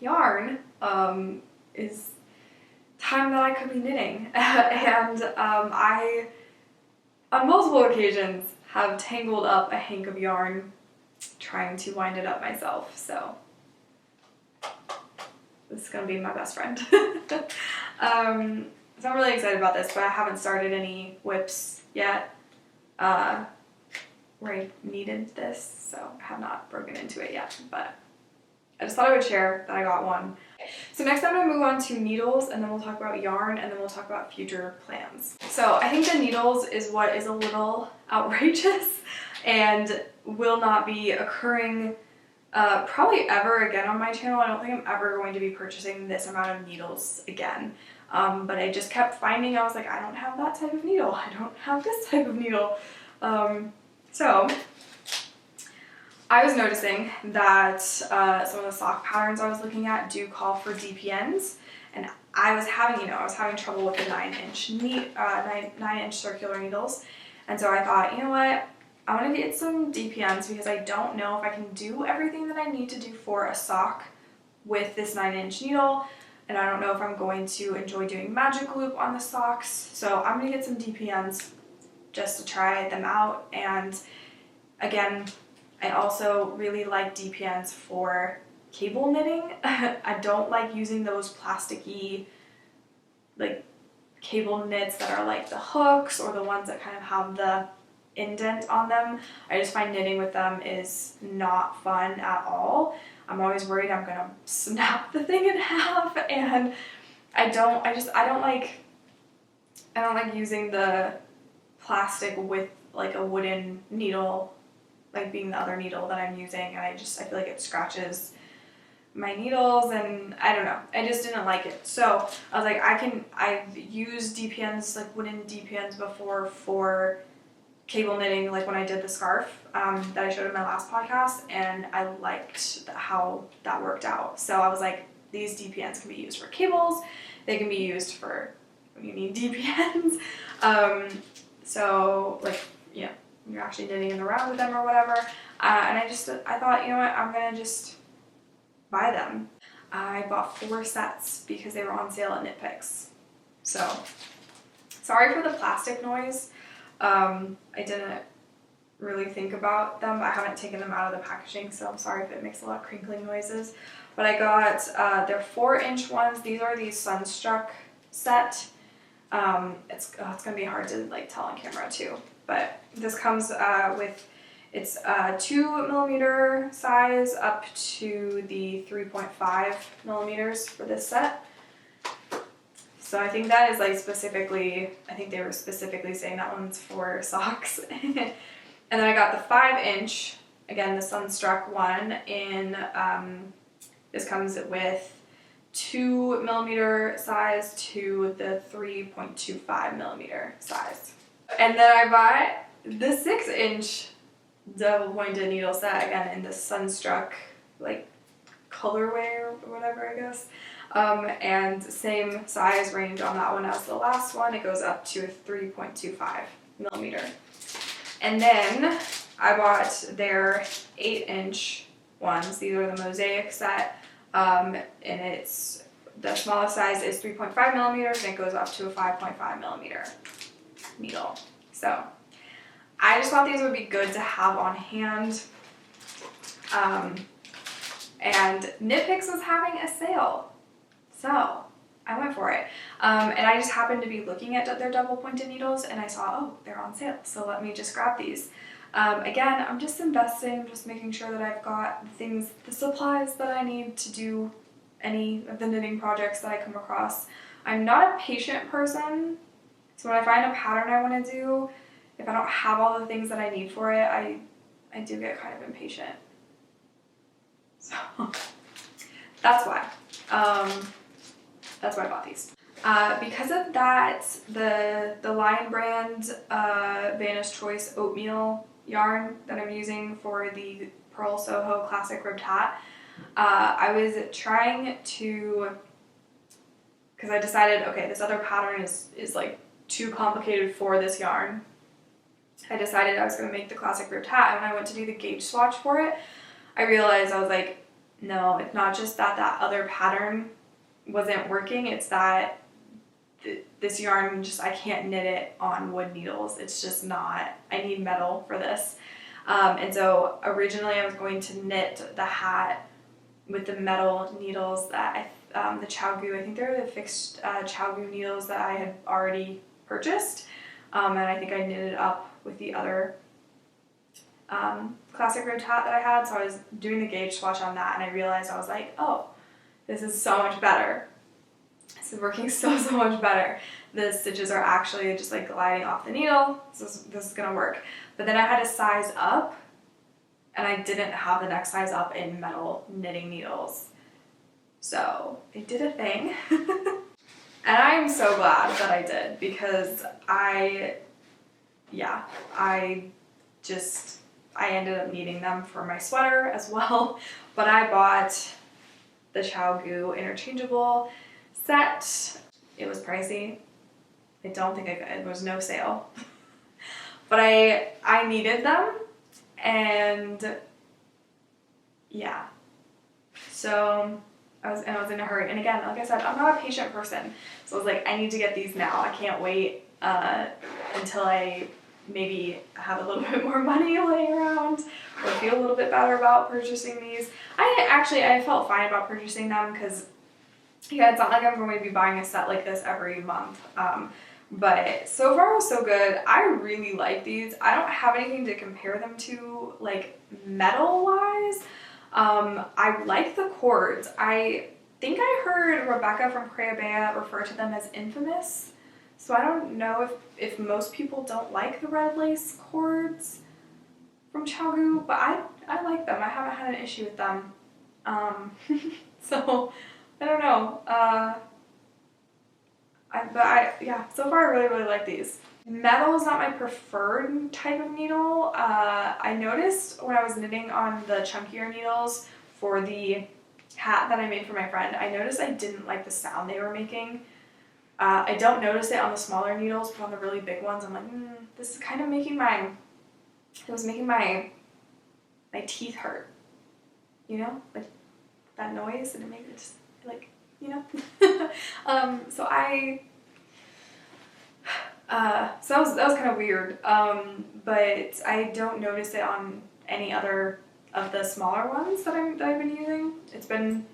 A: yarn is time that I could be knitting. And I, on multiple occasions, have tangled up a hank of yarn trying to wind it up myself, so this is gonna be my best friend. So I'm really excited about this, but I haven't started any whips yet where I needed this, so I have not broken into it yet, but I just thought I would share that I got one. So next I'm going to move on to needles, and then we'll talk about yarn, and then we'll talk about future plans. So I think the needles is what is a little outrageous and will not be occurring probably ever again on my channel. I don't think I'm ever going to be purchasing this amount of needles again. But I just kept finding, I was like, I don't have that type of needle. I don't have this type of needle. So I was noticing that some of the sock patterns I was looking at do call for DPNs, and I was having, I was having trouble with the 9-inch circular needles, and so I thought, you know what, I want to get some DPNs because I don't know if I can do everything that I need to do for a sock with this 9-inch needle, and I don't know if I'm going to enjoy doing magic loop on the socks, so I'm going to get some DPNs just to try them out. And again, I also really like DPNs for cable knitting. I don't like using those plasticky like cable knits that are like the hooks or the ones that kind of have the indent on them. I just find knitting with them is not fun at all. I'm always worried I'm gonna snap the thing in half, and I don't like using the plastic with like a wooden needle, like being the other needle that I'm using, and I feel like it scratches my needles, and I don't know, I just didn't like it. So I was like, I've used DPNs, like wooden DPNs before for cable knitting, like when I did the scarf that I showed in my last podcast, and I liked how that worked out. So I was like, these DPNs can be used for cables, they can be used for when you need DPNs. So like, yeah, you're actually knitting in the round with them or whatever. And I thought, you know what, I'm gonna just buy them. I bought 4 sets because they were on sale at Knit Picks. So, sorry for the plastic noise. I didn't really think about them. I haven't taken them out of the packaging, so I'm sorry if it makes a lot of crinkling noises. But I got, they're 4-inch ones. These are the Sunstruck set. It's gonna be hard to like tell on camera too. But this comes with, it's 2mm size up to the 3.5 millimeters for this set. So I think that is like specifically, I think they were specifically saying that one's for socks. And then I got the 5-inch, again the Sunstruck one in, this comes with 2mm size to the 3.25mm size. And then I bought the 6-inch double pointed needle set, again in the Sunstruck like colorway or whatever, I guess. And same size range on that one as the last one. It goes up to a 3.25mm. And then I bought their 8-inch ones. These are the Mosaic set. And it's, the smallest size is 3.5 millimeters and it goes up to a 5.5 millimeter needle. So I just thought these would be good to have on hand. And Nitpicks was having a sale, so I went for it. And I just happened to be looking at their double pointed needles and I saw, oh, they're on sale, so let me just grab these. Again, I'm just investing, just making sure that I've got the supplies that I need to do any of the knitting projects that I come across. I'm not a patient person, so when I find a pattern I want to do, if I don't have all the things that I need for it, I do get kind of impatient. So that's why. That's why I bought these. Because of that, the Lion Brand Vanna's Choice Oatmeal yarn that I'm using for the Pearl Soho Classic Ribbed Hat, I was trying to, because I decided, okay, this other pattern is like too complicated for this yarn. I decided I was going to make the Classic Ribbed Hat, and when I went to do the gauge swatch for it, I realized, I was like, no, it's not just that other pattern wasn't working, it's that this yarn, I can't knit it on wood needles. It's just not, I need metal for this. And so originally I was going to knit the hat with the metal needles that the ChiaoGoo, I think they're the fixed ChiaoGoo needles that I had already purchased. And I think I knitted up with the other Classic Ribbed Hat that I had, so I was doing the gauge swatch on that, and I realized, I was like, oh, this is so much better. This is working so much better. The stitches are actually just like gliding off the needle. This is gonna work. But then I had to size up, and I didn't have the next size up in metal knitting needles. So it did a thing. And I am so glad that I did, because I ended up needing them for my sweater as well. But I bought the ChiaoGoo Interchangeable set. It was pricey. I don't think it was no sale. But I needed them, and yeah. So I was in a hurry. And again, like I said, I'm not a patient person. So I was like, I need to get these now. I can't wait until I maybe have a little bit more money laying around or feel a little bit better about purchasing these. I felt fine about purchasing them, because yeah, it's not like I'm going to be buying a set like this every month. But so far so good. I really like these. I don't have anything to compare them to, like metal wise. I like the cords. I think I heard Rebecca from Creabea refer to them as infamous. So I don't know if most people don't like the red lace cords from ChiaoGoo, but I like them. I haven't had an issue with them. So I don't know. So far I really like these. Metal is not my preferred type of needle. I noticed when I was knitting on the chunkier needles for the hat that I made for my friend, I noticed I didn't like the sound they were making. I don't notice it on the smaller needles, but on the really big ones, I'm like, this is kind of making my teeth hurt. You know, like that noise, and it makes it just like, you know. So that was kind of weird. But I don't notice it on any other of the smaller ones that I've been using. It's been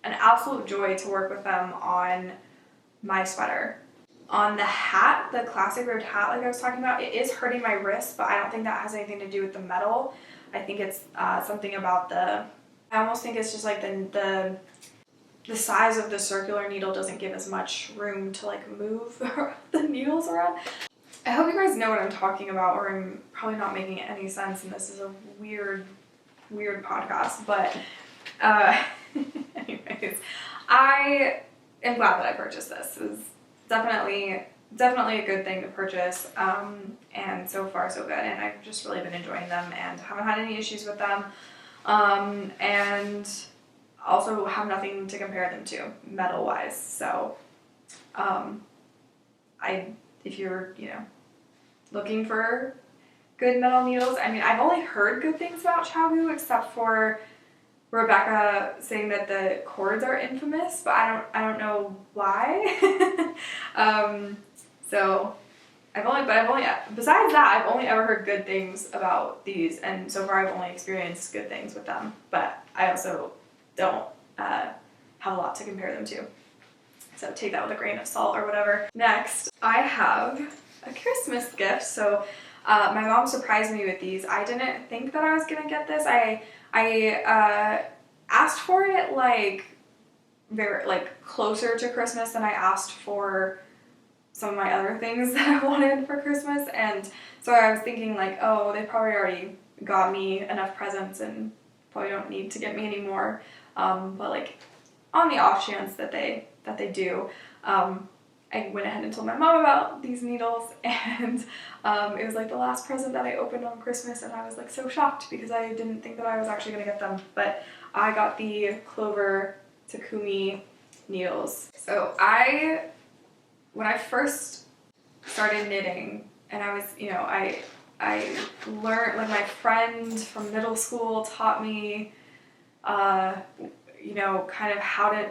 A: an absolute joy to work with them on my sweater. On the hat, the Classic Ribbed Hat, like I was talking about, it is hurting my wrist, but I don't think that has anything to do with the metal. I think it's something about I almost think it's just like the size of the circular needle doesn't give as much room to like move the needles around. I hope you guys know what I'm talking about, or I'm probably not making any sense, and this is a weird podcast, but anyways, I am glad that I purchased this. It was definitely a good thing to purchase, and so far so good, and I've just really been enjoying them and haven't had any issues with them, and also have nothing to compare them to metal wise. So if you're looking for good metal needles, I mean, I've only heard good things about ChiaoGoo, except for Rebecca saying that the cords are infamous, but I don't know why. So besides that, I've only ever heard good things about these, and so far I've only experienced good things with them, but I also don't have a lot to compare them to. So take that with a grain of salt or whatever. Next, I have a Christmas gift. So my mom surprised me with these. I didn't think that I was gonna get this. I asked for it like very closer to Christmas than I asked for some of my other things that I wanted for Christmas, and so I was thinking like, oh, they probably already got me enough presents and probably don't need to get me any more. But like on the off chance that they do, I went ahead and told my mom about these needles, and it was like the last present that I opened on Christmas, and I was like so shocked because I didn't think that I was actually gonna get them. But I got the Clover Takumi needles. So when I first started knitting, and I was, I learned, like my friend from middle school taught me, kind of how to,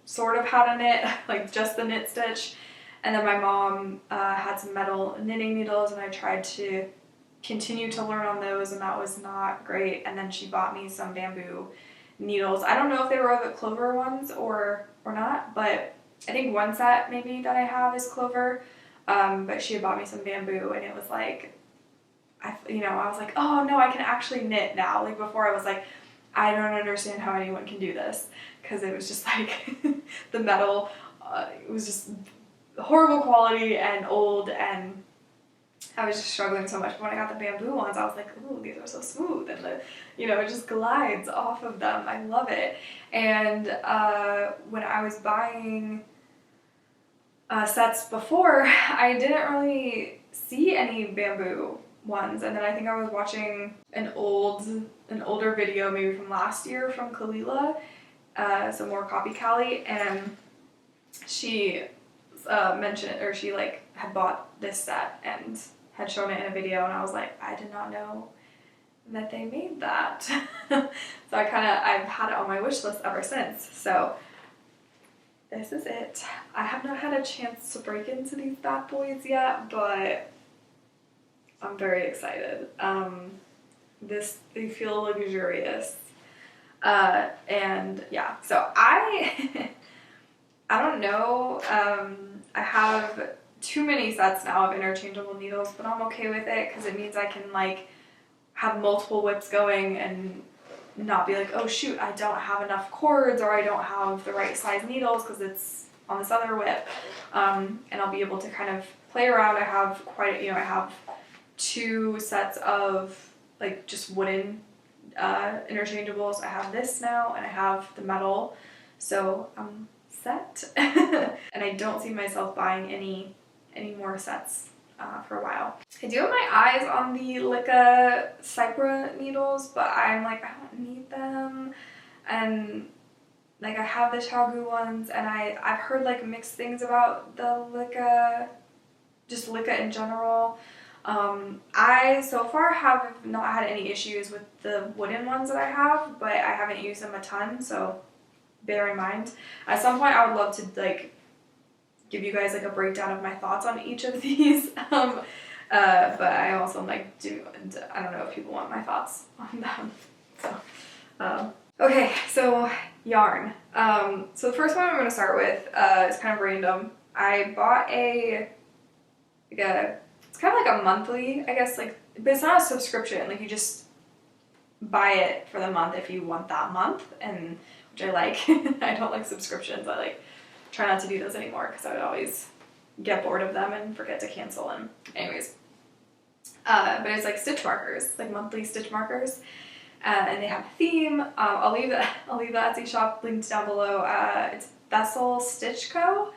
A: sort of how to knit, like just the knit stitch. And then my mom had some metal knitting needles, and I tried to continue to learn on those, and that was not great. And then she bought me some bamboo needles. I don't know if they were the Clover ones or not, but I think one set maybe that I have is Clover. But she had bought me some bamboo, and it was like, I was like, oh no, I can actually knit now. Like before I was like, I don't understand how anyone can do this, because it was just like the metal, it was just horrible quality and old, and I was just struggling so much. But when I got the bamboo ones, I was like, ooh, these are so smooth, and it just glides off of them. I love it. And when I was buying sets before, I didn't really see any bamboo ones, and then I think I was watching an older video maybe from last year from Kalila, so more Copy Callie, and she mentioned it, or she had bought this set and had shown it in a video, and I was like, I did not know that they made that. So I've had it on my wish list ever since. So this is it. I have not had a chance to break into these bad boys yet, but I'm very excited. They feel luxurious. And yeah, so I don't know. I have too many sets now of interchangeable needles, but I'm okay with it because it means I can have multiple whips going and not be like, oh shoot, I don't have enough cords, or I don't have the right size needles because it's on this other whip. And I'll be able to kind of play around. I have I have 2 sets of just wooden interchangeables. I have this now, and I have the metal, so I'm set. And I don't see myself buying any more sets for a while. I do have my eyes on the Licca Cypra needles, but I'm like, I don't need them. And I have the ChiaoGoo ones, and I've heard mixed things about the Licca, just Licca in general. I so far have not had any issues with the wooden ones that I have, but I haven't used them a ton, so bear in mind. At some point I would love to give you guys a breakdown of my thoughts on each of these. But I also I don't know if people want my thoughts on them. So okay, so yarn. So the first one I'm going to start with is kind of random. I bought it's kind of like a monthly, I guess, but it's not a subscription. You just buy it for the month if you want that month, and which I like. I don't like subscriptions. I try not to do those anymore because I would always get bored of them and forget to cancel. And anyways, but it's stitch markers, monthly stitch markers, and they have a theme. I'll leave the Etsy shop linked down below. It's Vessel Stitch Co.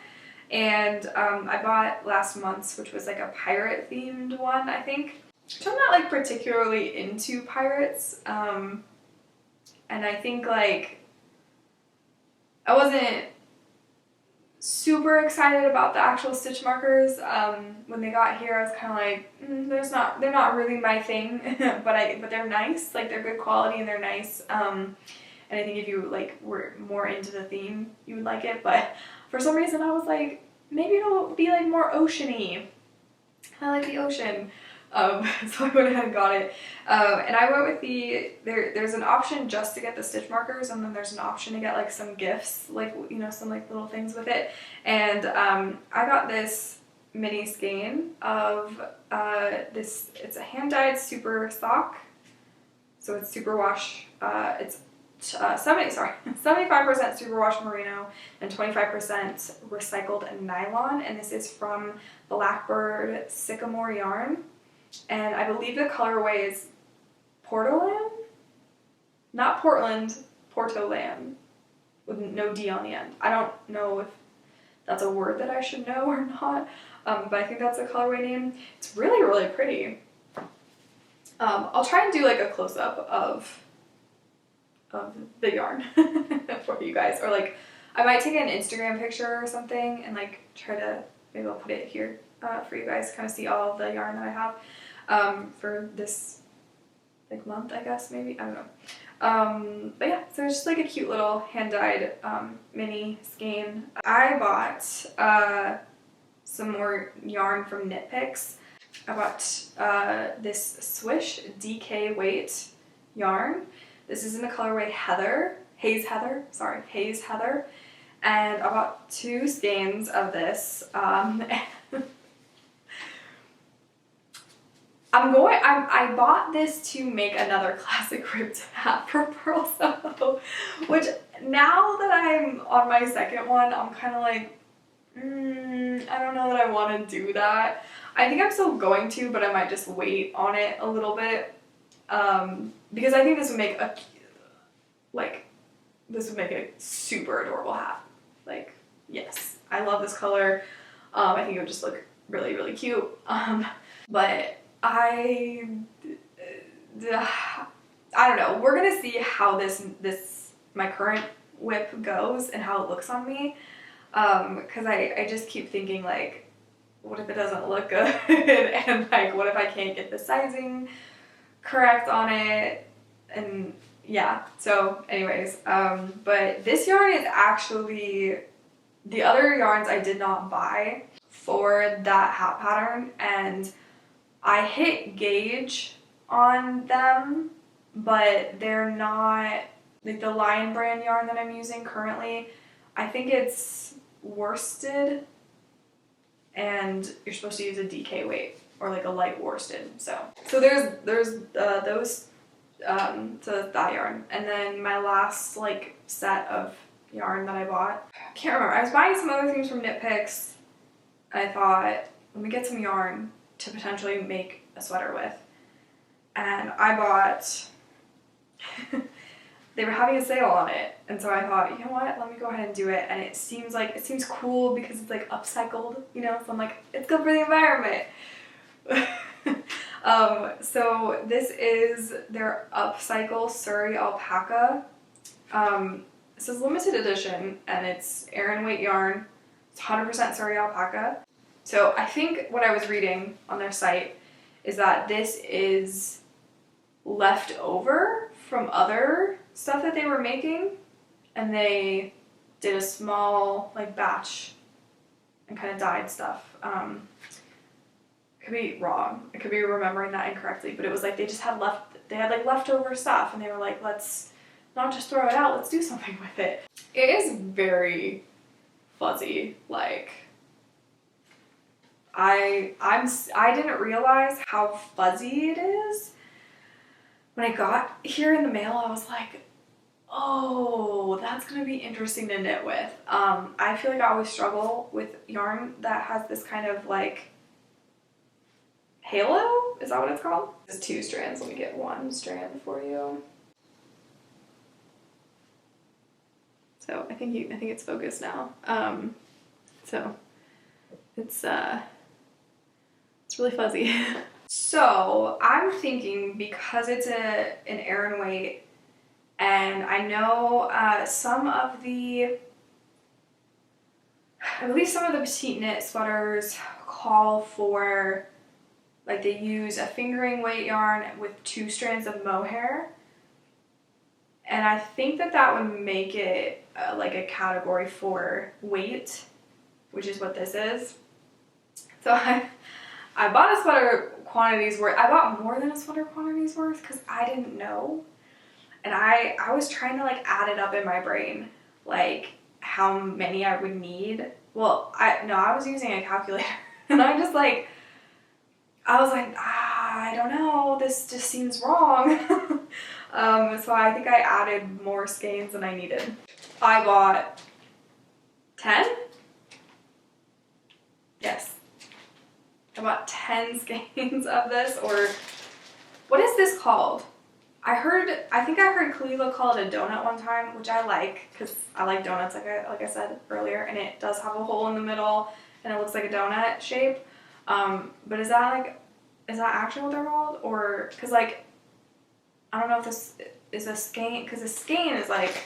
A: And I bought last month's, which was a pirate themed one, I think. So I'm not particularly into pirates, and I think I wasn't super excited about the actual stitch markers. When they got here, I was kind of they're not really my thing, but they're nice. They're good quality and they're nice. And and I think if you like were more into the theme, you would like it, but for some reason I was like, maybe it'll be like more oceany. I like the ocean. So I went ahead and got it. And I went with there's an option just to get the stitch markers, and then there's an option to get like some gifts, like, you know, some like little things with it. And I got this mini skein of it's a hand-dyed super sock. So it's superwash, it's 75% superwash merino and 25% recycled nylon, and this is from Blackbird Sycamore yarn, and I believe the colorway is Portolan? Not Portland, Portolan, with no D on the end. I don't know if that's a word that I should know or not, but I think that's the colorway name. It's really, really pretty. I'll try and do like a close-up of the yarn for you guys, or like I might take an Instagram picture or something and like try to, maybe I'll put it here for you guys to kind of see all of the yarn that I have for this like month, I guess, maybe, I don't know. But yeah, so it's just like a cute little hand-dyed mini skein. I bought some more yarn from Knit Picks. I bought this Swish DK weight yarn. This is in the colorway Haze Heather, and I bought 2 skeins of this. I bought this to make another classic ribbed hat for Pearl Sew, which now that I'm on my second one, I'm kind of like, I don't know that I want to do that. I think I'm still going to, but I might just wait on it a little bit, because I think this would make a super adorable hat. Like, yes, I love this color. I think it would just look really, really cute. But I don't know. We're gonna see how my current whip goes and how it looks on me, because I just keep thinking like, what if it doesn't look good? And like, what if I can't get the sizing correct on it? And yeah, so anyways, but this yarn is actually, the other yarns I did not buy for that hat pattern, and I hit gauge on them, but they're not, like the Lion brand yarn that I'm using currently, I think it's worsted, and you're supposed to use a DK weight or like a light worsted. So there's those, so that yarn, and then my last like set of yarn that I bought, I can't remember. I was buying some other things from Knit Picks, and I thought, let me get some yarn to potentially make a sweater with, and I bought. They were having a sale on it, and so I thought, you know what, let me go ahead and do it. And it seems cool because it's like upcycled, you know, so I'm like, it's good for the environment. So this is their upcycle Surrey alpaca. This is limited edition, and it's Aran weight yarn. It's 100% Surrey alpaca. So I think what I was reading on their site is that this is left over from other stuff that they were making, and they did a small like batch and kind of dyed stuff. Could be wrong. I could be remembering that incorrectly, but it was like they had like leftover stuff, and they were like, let's not just throw it out, let's do something with it. It is very fuzzy. Like, I didn't realize how fuzzy it is. When I got here in the mail, I was like, oh, that's gonna be interesting to knit with. I feel like I always struggle with yarn that has this kind of like halo, is that what it's called? It's 2 strands. Let me get 1 strand for you. So I think it's focused now. So it's really fuzzy. So I'm thinking, because it's an Aran weight, and I know I believe some of the Petite knit sweaters call for, like, they use a fingering weight yarn with 2 strands of mohair, and And I think that that would make it like a category for weight, which is what this is. So I bought a sweater quantities worth. I bought more than a sweater quantities worth because I didn't know. And I was trying to like add it up in my brain, like how many I would need. Well, I was using a calculator and I was like, I don't know, this just seems wrong. So I think I added more skeins than I needed. I bought 10? Yes. I bought 10 skeins of this, or what is this called? I think I heard Kalila call it a donut one time, which I like because I like donuts, like I said earlier, and it does have a hole in the middle and it looks like a donut shape. But is that actually what they're called? Or because like I don't know if this is a skein, because a skein is like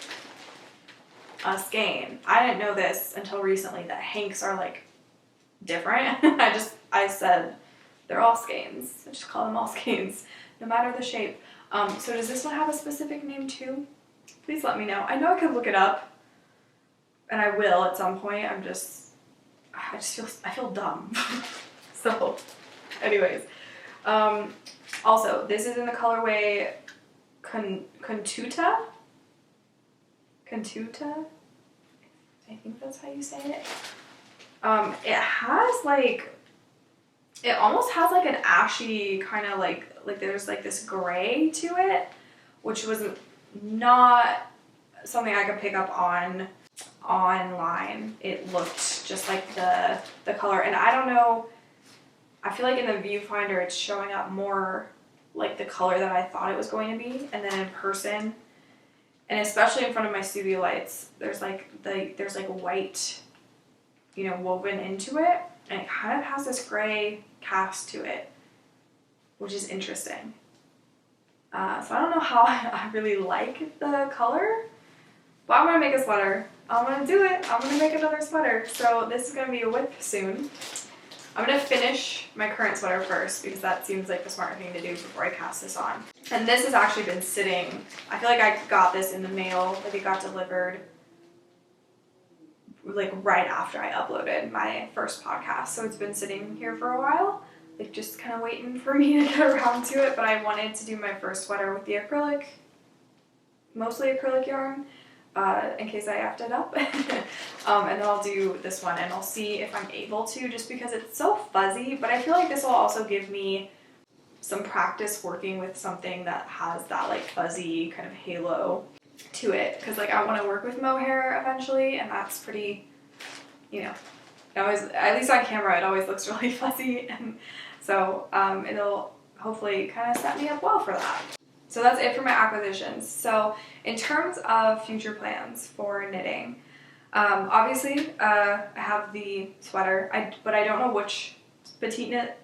A: a skein. I didn't know this until recently that hanks are like different. I said they're all skeins. I just call them all skeins, no matter the shape. So does this one have a specific name too? Please let me know. I know I could look it up, and I will at some point. I feel dumb. So, anyways, also this is in the colorway Contuta. Contuta, I think that's how you say it. It has like, it almost has like an ashy kind of like there's like this gray to it, which was not something I could pick up online. It looked just like the color, and I don't know, I feel like in the viewfinder it's showing up more like the color that I thought it was going to be, and then in person, and especially in front of my studio lights, there's like white, you know, woven into it, and it kind of has this gray cast to it, which is interesting. So I don't know how I really like the color, but I'm gonna make a sweater. I'm gonna do it. I'm gonna make another sweater. So this is gonna be a whip soon. I'm gonna finish my current sweater first because that seems like the smart thing to do before I cast this on. And this has actually been sitting, I feel like I got this in the mail, like it got delivered like right after I uploaded my first podcast. So it's been sitting here for a while, like just kind of waiting for me to get around to it. But I wanted to do my first sweater with the acrylic, mostly acrylic yarn, in case I effed it up. And then I'll do this one and I'll see if I'm able to, just because it's so fuzzy. But I feel like this will also give me some practice working with something that has that like fuzzy kind of halo to it, because like I want to work with mohair eventually, and that's pretty, you know, it always, at least on camera, it always looks really fuzzy, and so it'll hopefully kind of set me up well for that. So that's it for my acquisitions. So in terms of future plans for knitting, obviously I have the sweater, but I don't know which petite knit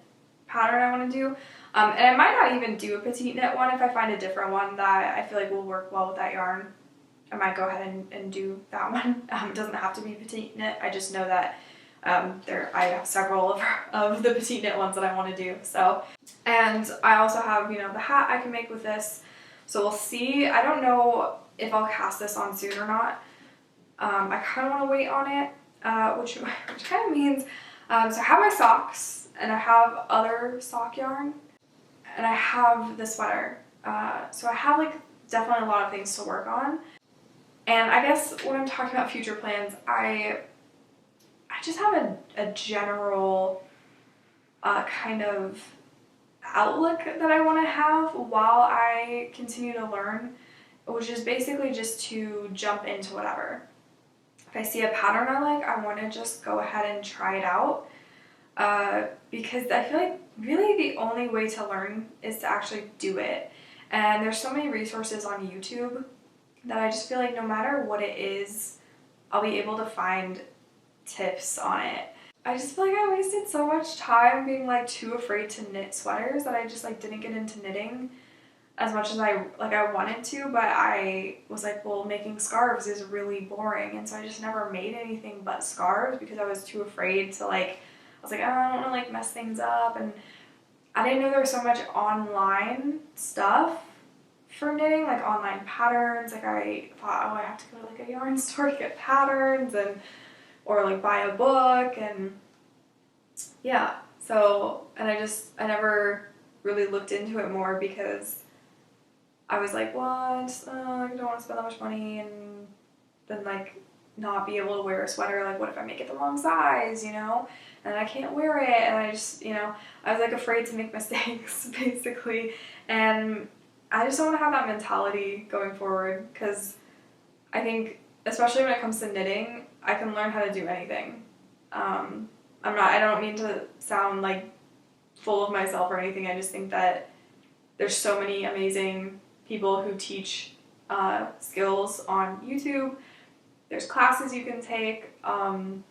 A: pattern I want to do. And I might not even do a petite knit one if I find a different one that I feel like will work well with that yarn. I might go ahead and do that one. It doesn't have to be petite knit. I just know that I have several of the petite knit ones that I want to do. So, and I also have, you know, the hat I can make with this. So we'll see. I don't know if I'll cast this on soon or not. I kind of want to wait on it, which kind of means, so I have my socks and I have other sock yarn. And I have the sweater, so I have like definitely a lot of things to work on. And I guess when I'm talking about future plans, I just have a general kind of outlook that I want to have while I continue to learn, which is basically just to jump into whatever. If I see a pattern I like, I want to just go ahead and try it out. Because I feel like really the only way to learn is to actually do it. And there's so many resources on YouTube that I just feel like no matter what it is, I'll be able to find tips on it. I just feel like I wasted so much time being like too afraid to knit sweaters that I just like didn't get into knitting as much as I wanted to, but I was like, well, making scarves is really boring, and so I just never made anything but scarves because I was too afraid to like, I was like, oh, I don't want to like mess things up, and I didn't know there was so much online stuff for knitting, like online patterns. Like I thought, oh, I have to go to like a yarn store to get patterns, and or like buy a book, and yeah. So, and I never really looked into it more because I was like, well, I don't want to spend that much money and then like not be able to wear a sweater. Like, what if I make it the wrong size, you know? And I can't wear it, and I just, you know, I was like afraid to make mistakes basically, and I just don't want to have that mentality going forward, because I think, especially when it comes to knitting, I can learn how to do anything. I don't mean to sound like full of myself or anything. I just think that there's so many amazing people who teach skills on YouTube. There's classes you can take. And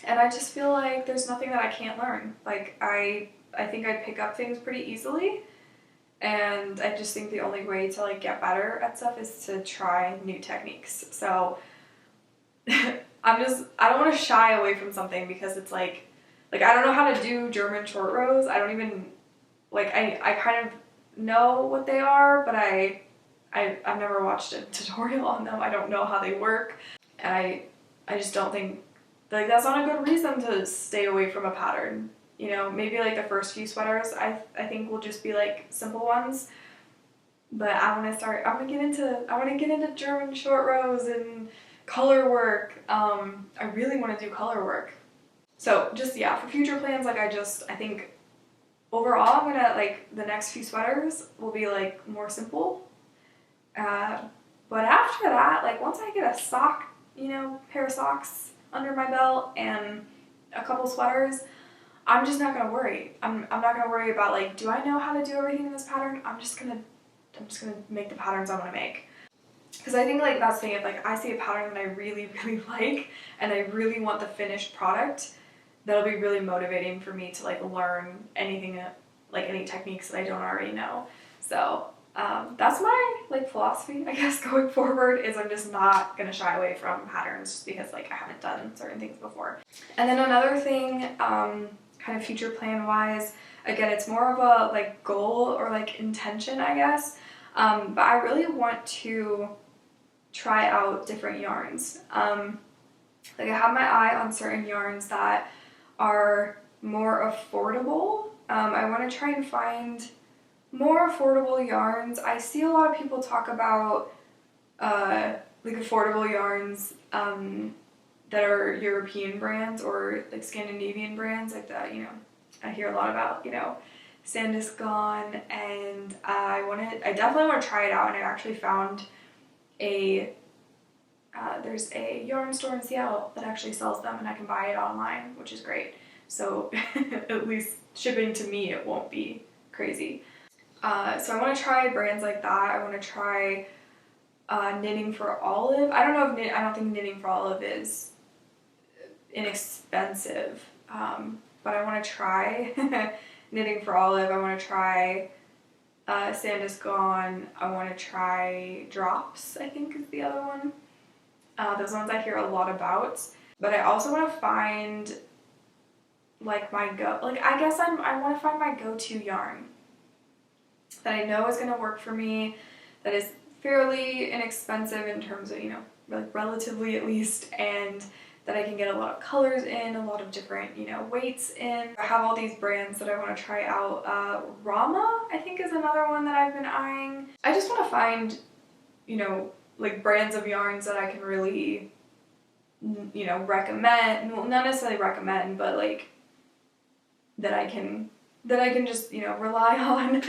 A: I just feel like there's nothing that I can't learn. Like, I think I'd pick up things pretty easily. And I just think the only way to like get better at stuff is to try new techniques. So I don't want to shy away from something because it's like I don't know how to do German short rows. I don't even, like, I kind of know what they are, but I've never watched a tutorial on them. I don't know how they work. And I just don't think, like, that's not a good reason to stay away from a pattern. You know, maybe like the first few sweaters I think will just be like simple ones. But I want to get into German short rows and color work. I really want to do color work. So just, yeah, for future plans, like I think overall I'm gonna, like, the next few sweaters will be like more simple. But after that, like, once I get a sock, you know, pair of socks under my belt and a couple sweaters, I'm just not gonna worry. I'm not gonna worry about, like, do I know how to do everything in this pattern? I'm just gonna make the patterns I want to make. Because I think, like, that's the thing, if like I see a pattern that I really, really like and I really want the finished product, that'll be really motivating for me to like learn anything, like any techniques that I don't already know. So that's my like philosophy, I guess, going forward, is I'm just not gonna shy away from patterns just because like I haven't done certain things before. And then another thing, kind of future plan wise, again, it's more of a like goal or like intention, I guess. But I really want to try out different yarns. Like, I have my eye on certain yarns that are more affordable. I want to try and find more affordable yarns. I see a lot of people talk about like affordable yarns that are European brands or like Scandinavian brands, like that, you know. I hear a lot about, you know, Sandus Gone, and I definitely want to try it out. And I actually found there's a yarn store in Seattle that actually sells them, and I can buy it online, which is great. So at least shipping to me, it won't be crazy. So I want to try brands like that. I want to try Knitting for Olive. I don't think Knitting for Olive is inexpensive, but I want to try Knitting for Olive. I want to try Sandus Gone. I want to try Drops, I think is the other one. Those ones I hear a lot about. But I also want to find like I want to find my go-to yarn that I know is going to work for me, that is fairly inexpensive in terms of, you know, like relatively at least, and that I can get a lot of colors in, a lot of different, you know, weights in. I have all these brands that I want to try out. Rama, I think, is another one that I've been eyeing. I just want to find, you know, like brands of yarns that I can really, you know, recommend. Well, not necessarily recommend, but like that I can just, you know, rely on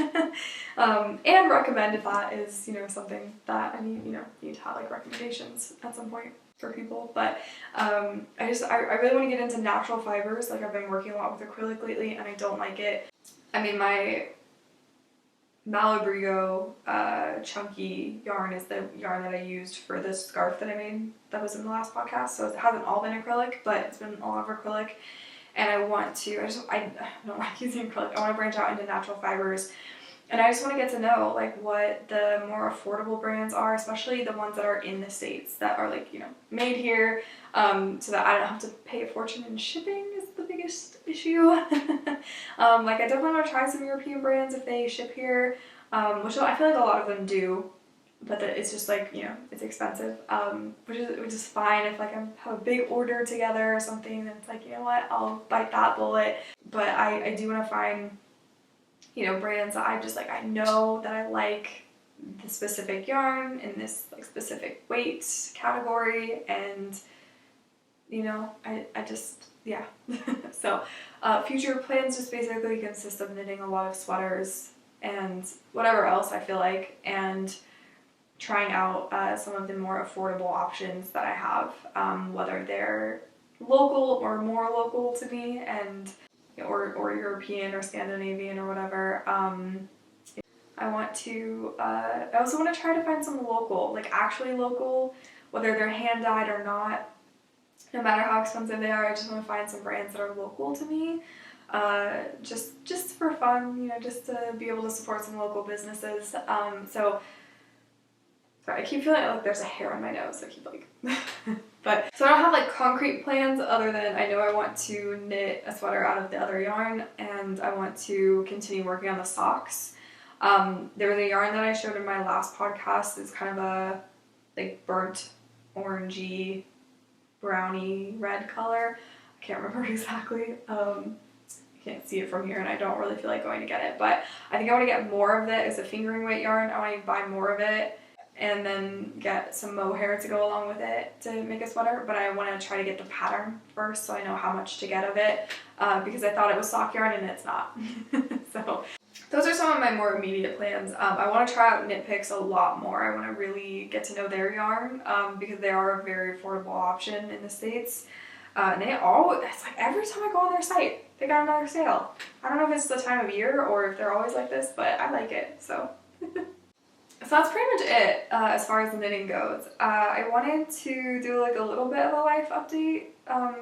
A: and recommend if that is, you know, something that I need to have like recommendations at some point for people. But I really want to get into natural fibers. Like, I've been working a lot with acrylic lately and I don't like it. I mean, my Malabrigo chunky yarn is the yarn that I used for this scarf that I made that was in the last podcast, so it hasn't all been acrylic, but it's been a lot of acrylic. And I don't like using acrylic. I want to branch out into natural fibers. And I just want to get to know like what the more affordable brands are, especially the ones that are in the States that are like, you know, made here, so that I don't have to pay a fortune in shipping is the biggest issue. Like, I definitely want to try some European brands if they ship here. which I feel like a lot of them do, but it's just like, you know, it's expensive, which is fine if like I have a big order together or something, then it's like, you know what, I'll bite that bullet. But I do want to find, you know, brands that I just like, I know that I like the specific yarn in this like specific weight category, and you know, I just, yeah. So future plans just basically consist of knitting a lot of sweaters and whatever else I feel like, and trying out some of the more affordable options that I have, whether they're local or more local to me, and or European or Scandinavian or whatever. I want to, I also want to try to find some local, like actually local, whether they're hand dyed or not. No matter how expensive they are, I just want to find some brands that are local to me, just for fun, you know, just to be able to support some local businesses. So, sorry, I keep feeling like there's a hair on my nose, so I keep like, but, so I don't have like concrete plans other than I know I want to knit a sweater out of the other yarn, and I want to continue working on the socks. There was a yarn that I showed in my last podcast. It's kind of a like burnt orangey browny red color. I can't remember exactly. I can't see it from here and I don't really feel like going to get it, but I think I want to get more of it as a fingering weight yarn. I want to buy more of it and then get some mohair to go along with it to make a sweater, but I want to try to get the pattern first so I know how much to get of it, because I thought it was sock yarn and it's not. So those are some of my more immediate plans. I want to try out Knit Picks a lot more. I want to really get to know their yarn, because they are a very affordable option in the States. And it's like every time I go on their site, they got another sale. I don't know if it's the time of year or if they're always like this, but I like it, so. So that's pretty much it as far as the knitting goes. I wanted to do like a little bit of a life update,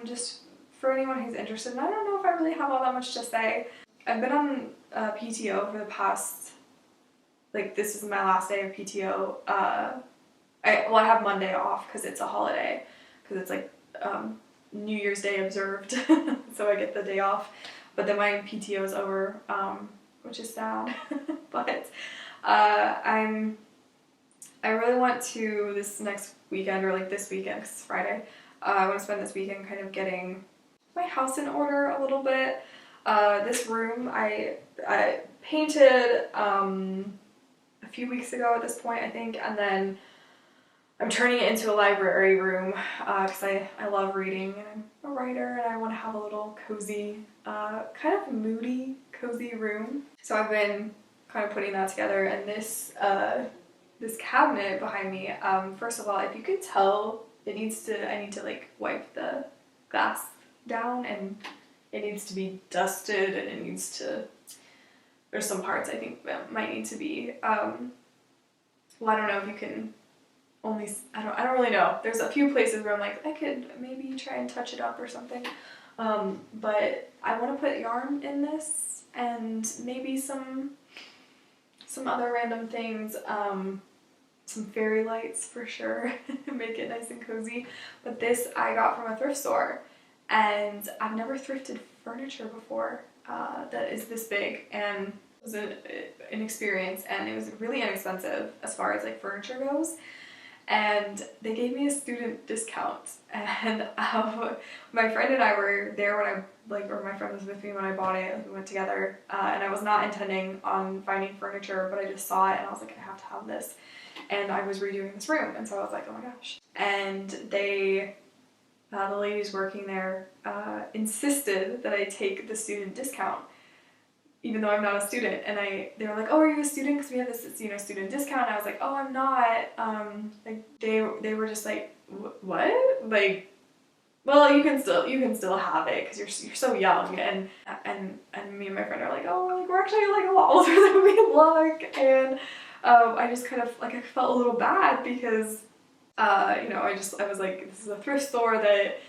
A: just for anyone who's interested. And I don't know if I really have all that much to say. I've been on PTO for the past, like this is my last day of PTO. I have Monday off because it's a holiday, because it's like New Year's Day observed, so I get the day off. But then my PTO is over, which is sad. But I really want to this next weekend, or like this weekend because it's Friday. I want to spend this weekend kind of getting my house in order a little bit. This room I painted a few weeks ago at this point, I think, and then I'm turning it into a library room because I love reading and I'm a writer and I want to have a little cozy, kind of moody, cozy room. So I've been kind of putting that together, and this cabinet behind me, first of all, if you could tell, I need to like wipe the glass down, and it needs to be dusted, and it needs to, there's some parts I think that might need to be, well, I don't know if you can I don't really know. There's a few places where I'm like, I could maybe try and touch it up or something. But I want to put yarn in this, and maybe some other random things, some fairy lights for sure, make it nice and cozy. But this I got from a thrift store, and I've never thrifted furniture before that is this big, and it was an experience, and it was really inexpensive as far as like furniture goes. And they gave me a student discount, and my friend and I were there when or my friend was with me when I bought it, like we went together, and I was not intending on finding furniture, but I just saw it and I was like, I have to have this, and I was redoing this room, and so I was like, oh my gosh. And the ladies working there insisted that I take the student discount, even though I'm not a student, and they were like, oh, are you a student? Because we have this, student discount. And I was like, oh, I'm not. Like they were just like, what? Like, well, you can still have it because you're so young. And me and my friend are like, oh, like we're actually like a lot older than we look. And I just kind of like I felt a little bad because I was like, this is a thrift store that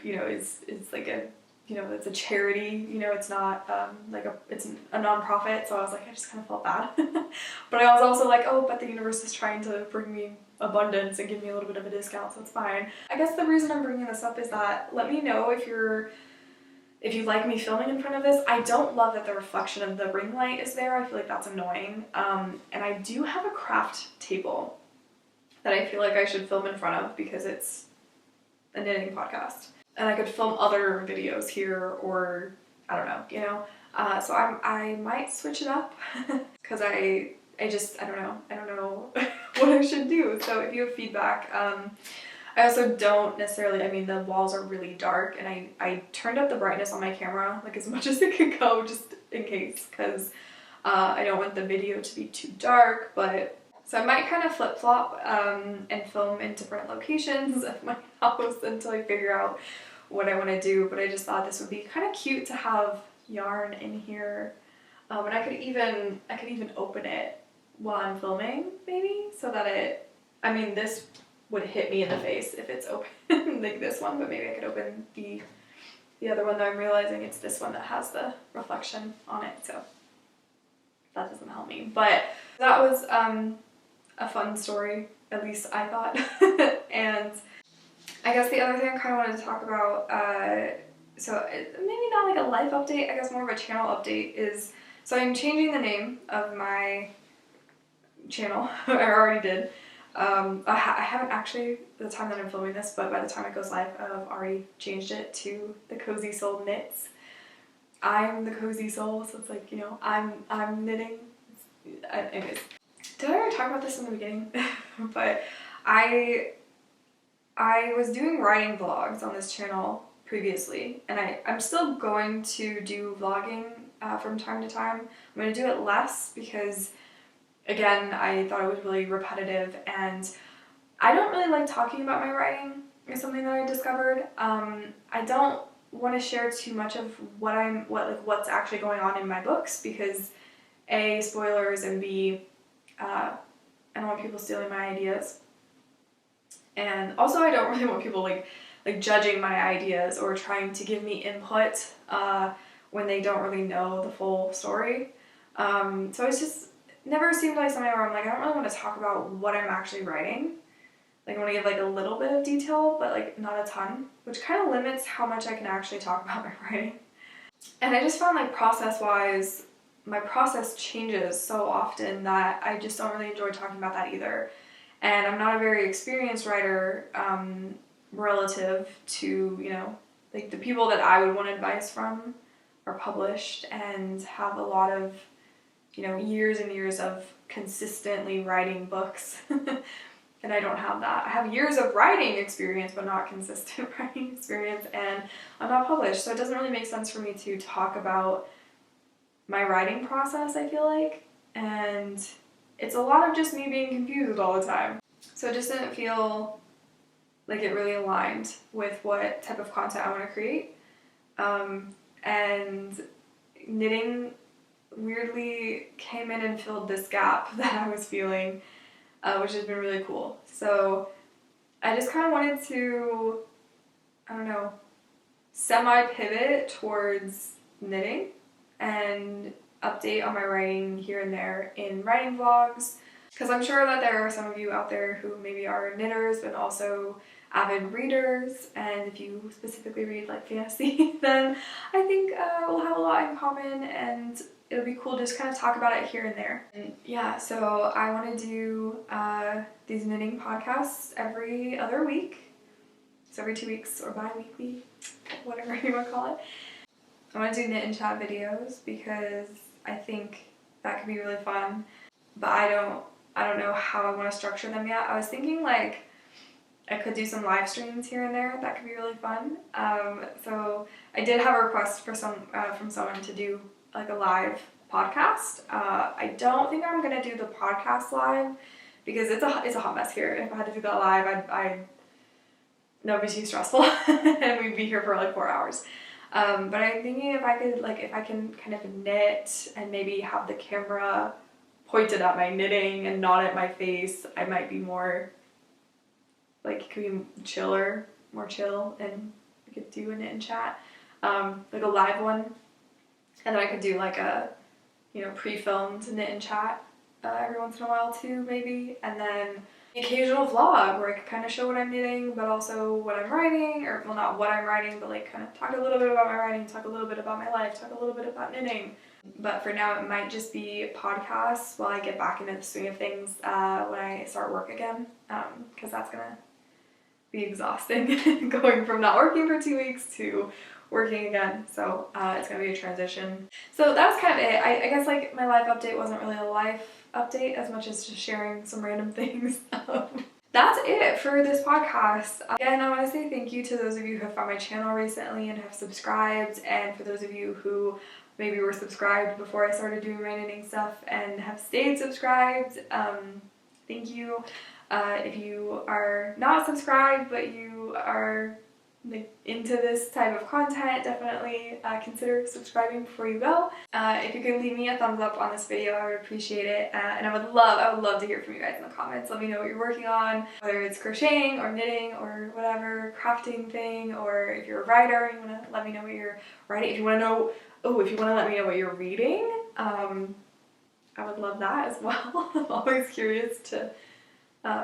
A: it's like a. It's a charity, it's not it's a non-profit, so I was like, I just kind of felt bad. But I was also like, oh, but the universe is trying to bring me abundance and give me a little bit of a discount, so it's fine. I guess the reason I'm bringing this up is that let me know if you're if you like me filming in front of this. I don't love that the reflection of the ring light is there. I feel like that's annoying. And I do have a craft table that I feel like I should film in front of because it's a knitting podcast. And I could film other videos here, or I don't know, you know? So I might switch it up because I don't know what I should do. So if you have feedback, I also don't necessarily, I mean, the walls are really dark, and I turned up the brightness on my camera like as much as it could go just in case, because I don't want the video to be too dark. But so I might kind of flip-flop and film in different locations of my house until I figure out what I want to do. But I just thought this would be kind of cute to have yarn in here, and I could even open it while I'm filming, maybe, so that it, I mean, this would hit me in the face if it's open like this one, but maybe I could open the other one, though I'm realizing it's this one that has the reflection on it, so that doesn't help me. But that was a fun story, at least I thought. And I guess the other thing I kind of wanted to talk about, so maybe not like a life update, I guess more of a channel update, is, so I'm changing the name of my channel. I already did. I haven't actually, at the time that I'm filming this, but by the time it goes live, I've already changed it to The Cozy Soul Knits. I'm the cozy soul, so it's like, you know, I'm knitting. Anyways, did I already talk about this in the beginning? But I was doing writing vlogs on this channel previously, and I'm still going to do vlogging from time to time. I'm going to do it less because, again, I thought it was really repetitive, and I don't really like talking about my writing. Is something that I discovered. I don't want to share too much of what's actually going on in my books because A, spoilers, and B, I don't want people stealing my ideas. And also I don't really want people like judging my ideas or trying to give me input when they don't really know the full story. So it's just never seemed like something where I'm like, I don't really want to talk about what I'm actually writing. Like, I want to give like a little bit of detail, but like not a ton, which kind of limits how much I can actually talk about my writing. And I just found like process-wise, my process changes so often that I just don't really enjoy talking about that either. And I'm not a very experienced writer relative to, you know, like the people that I would want advice from are published and have a lot of, you know, years and years of consistently writing books. And I don't have that. I have years of writing experience, but not consistent writing experience, and I'm not published, so it doesn't really make sense for me to talk about my writing process, I feel like, and it's a lot of just me being confused all the time. So it just didn't feel like it really aligned with what type of content I want to create. And knitting weirdly came in and filled this gap that I was feeling, which has been really cool. So I just kind of wanted to, I don't know, semi-pivot towards knitting and update on my writing here and there in writing vlogs, because I'm sure that there are some of you out there who maybe are knitters but also avid readers, and if you specifically read like fantasy, then I think we'll have a lot in common, and it would be cool to just kind of talk about it here and there. And yeah, so I want to do these knitting podcasts every other week, so every 2 weeks or bi-weekly, whatever you want to call it. I want to do knit and chat videos because I think that could be really fun, but I don't know how I want to structure them yet. I was thinking like I could do some live streams here and there. That could be really fun. So I did have a request for from someone to do like a live podcast. I don't think I'm gonna do the podcast live because it's a hot mess here. If I had to do that live, that would be too stressful, and we'd be here for like 4 hours. But I'm thinking if I can kind of knit and maybe have the camera pointed at my knitting and not at my face, I might be more like, it could be more chill, and we could do a knit and chat, like a live one, and then I could do like a, you know, pre-filmed knit and chat every once in a while too, maybe, and then occasional vlog where I could kind of show what I'm knitting, but also what I'm writing, or well, not what I'm writing, but like kind of talk a little bit about my writing, talk a little bit about my life, talk a little bit about knitting. But for now, it might just be podcasts while I get back into the swing of things when I start work again, because that's gonna be exhausting going from not working for 2 weeks to working again. So it's gonna be a transition. So that was kind of it. I guess like my life update wasn't really a life update as much as just sharing some random things. That's it for this podcast. Again, I want to say thank you to those of you who have found my channel recently and have subscribed, and for those of you who maybe were subscribed before I started doing my knitting stuff and have stayed subscribed. Thank you. If you are not subscribed but you are like into this type of content, definitely consider subscribing before you go. If you could leave me a thumbs up on this video, I would appreciate it, and I would love to hear from you guys in the comments. Let me know what you're working on, whether it's crocheting or knitting or whatever crafting thing, or if you're a writer, you want to let me know what you're writing. If you want to let me know what you're reading, I would love that as well. I'm always curious to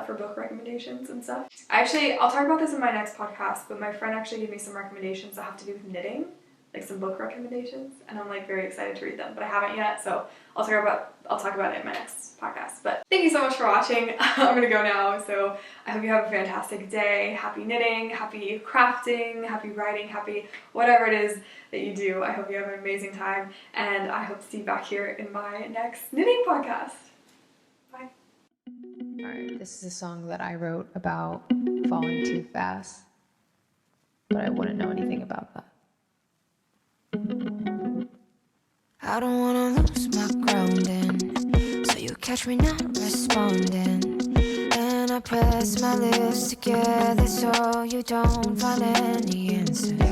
A: for book recommendations and stuff. I'll talk about this in my next podcast, but my friend actually gave me some recommendations that have to do with knitting, like some book recommendations, and I'm like very excited to read them, but I haven't yet, so I'll talk about it in my next podcast. But thank you so much for watching. I'm gonna go now, so I hope you have a fantastic day. Happy knitting, happy crafting, happy writing, happy whatever it is that you do. I hope you have an amazing time, and I hope to see you back here in my next knitting podcast. Bye.
B: Alright, this is a song that I wrote about falling too fast, but I wouldn't know anything about that.
C: I don't wanna lose my grounding, so you catch me not responding, and I press my lips together so you don't find any answer.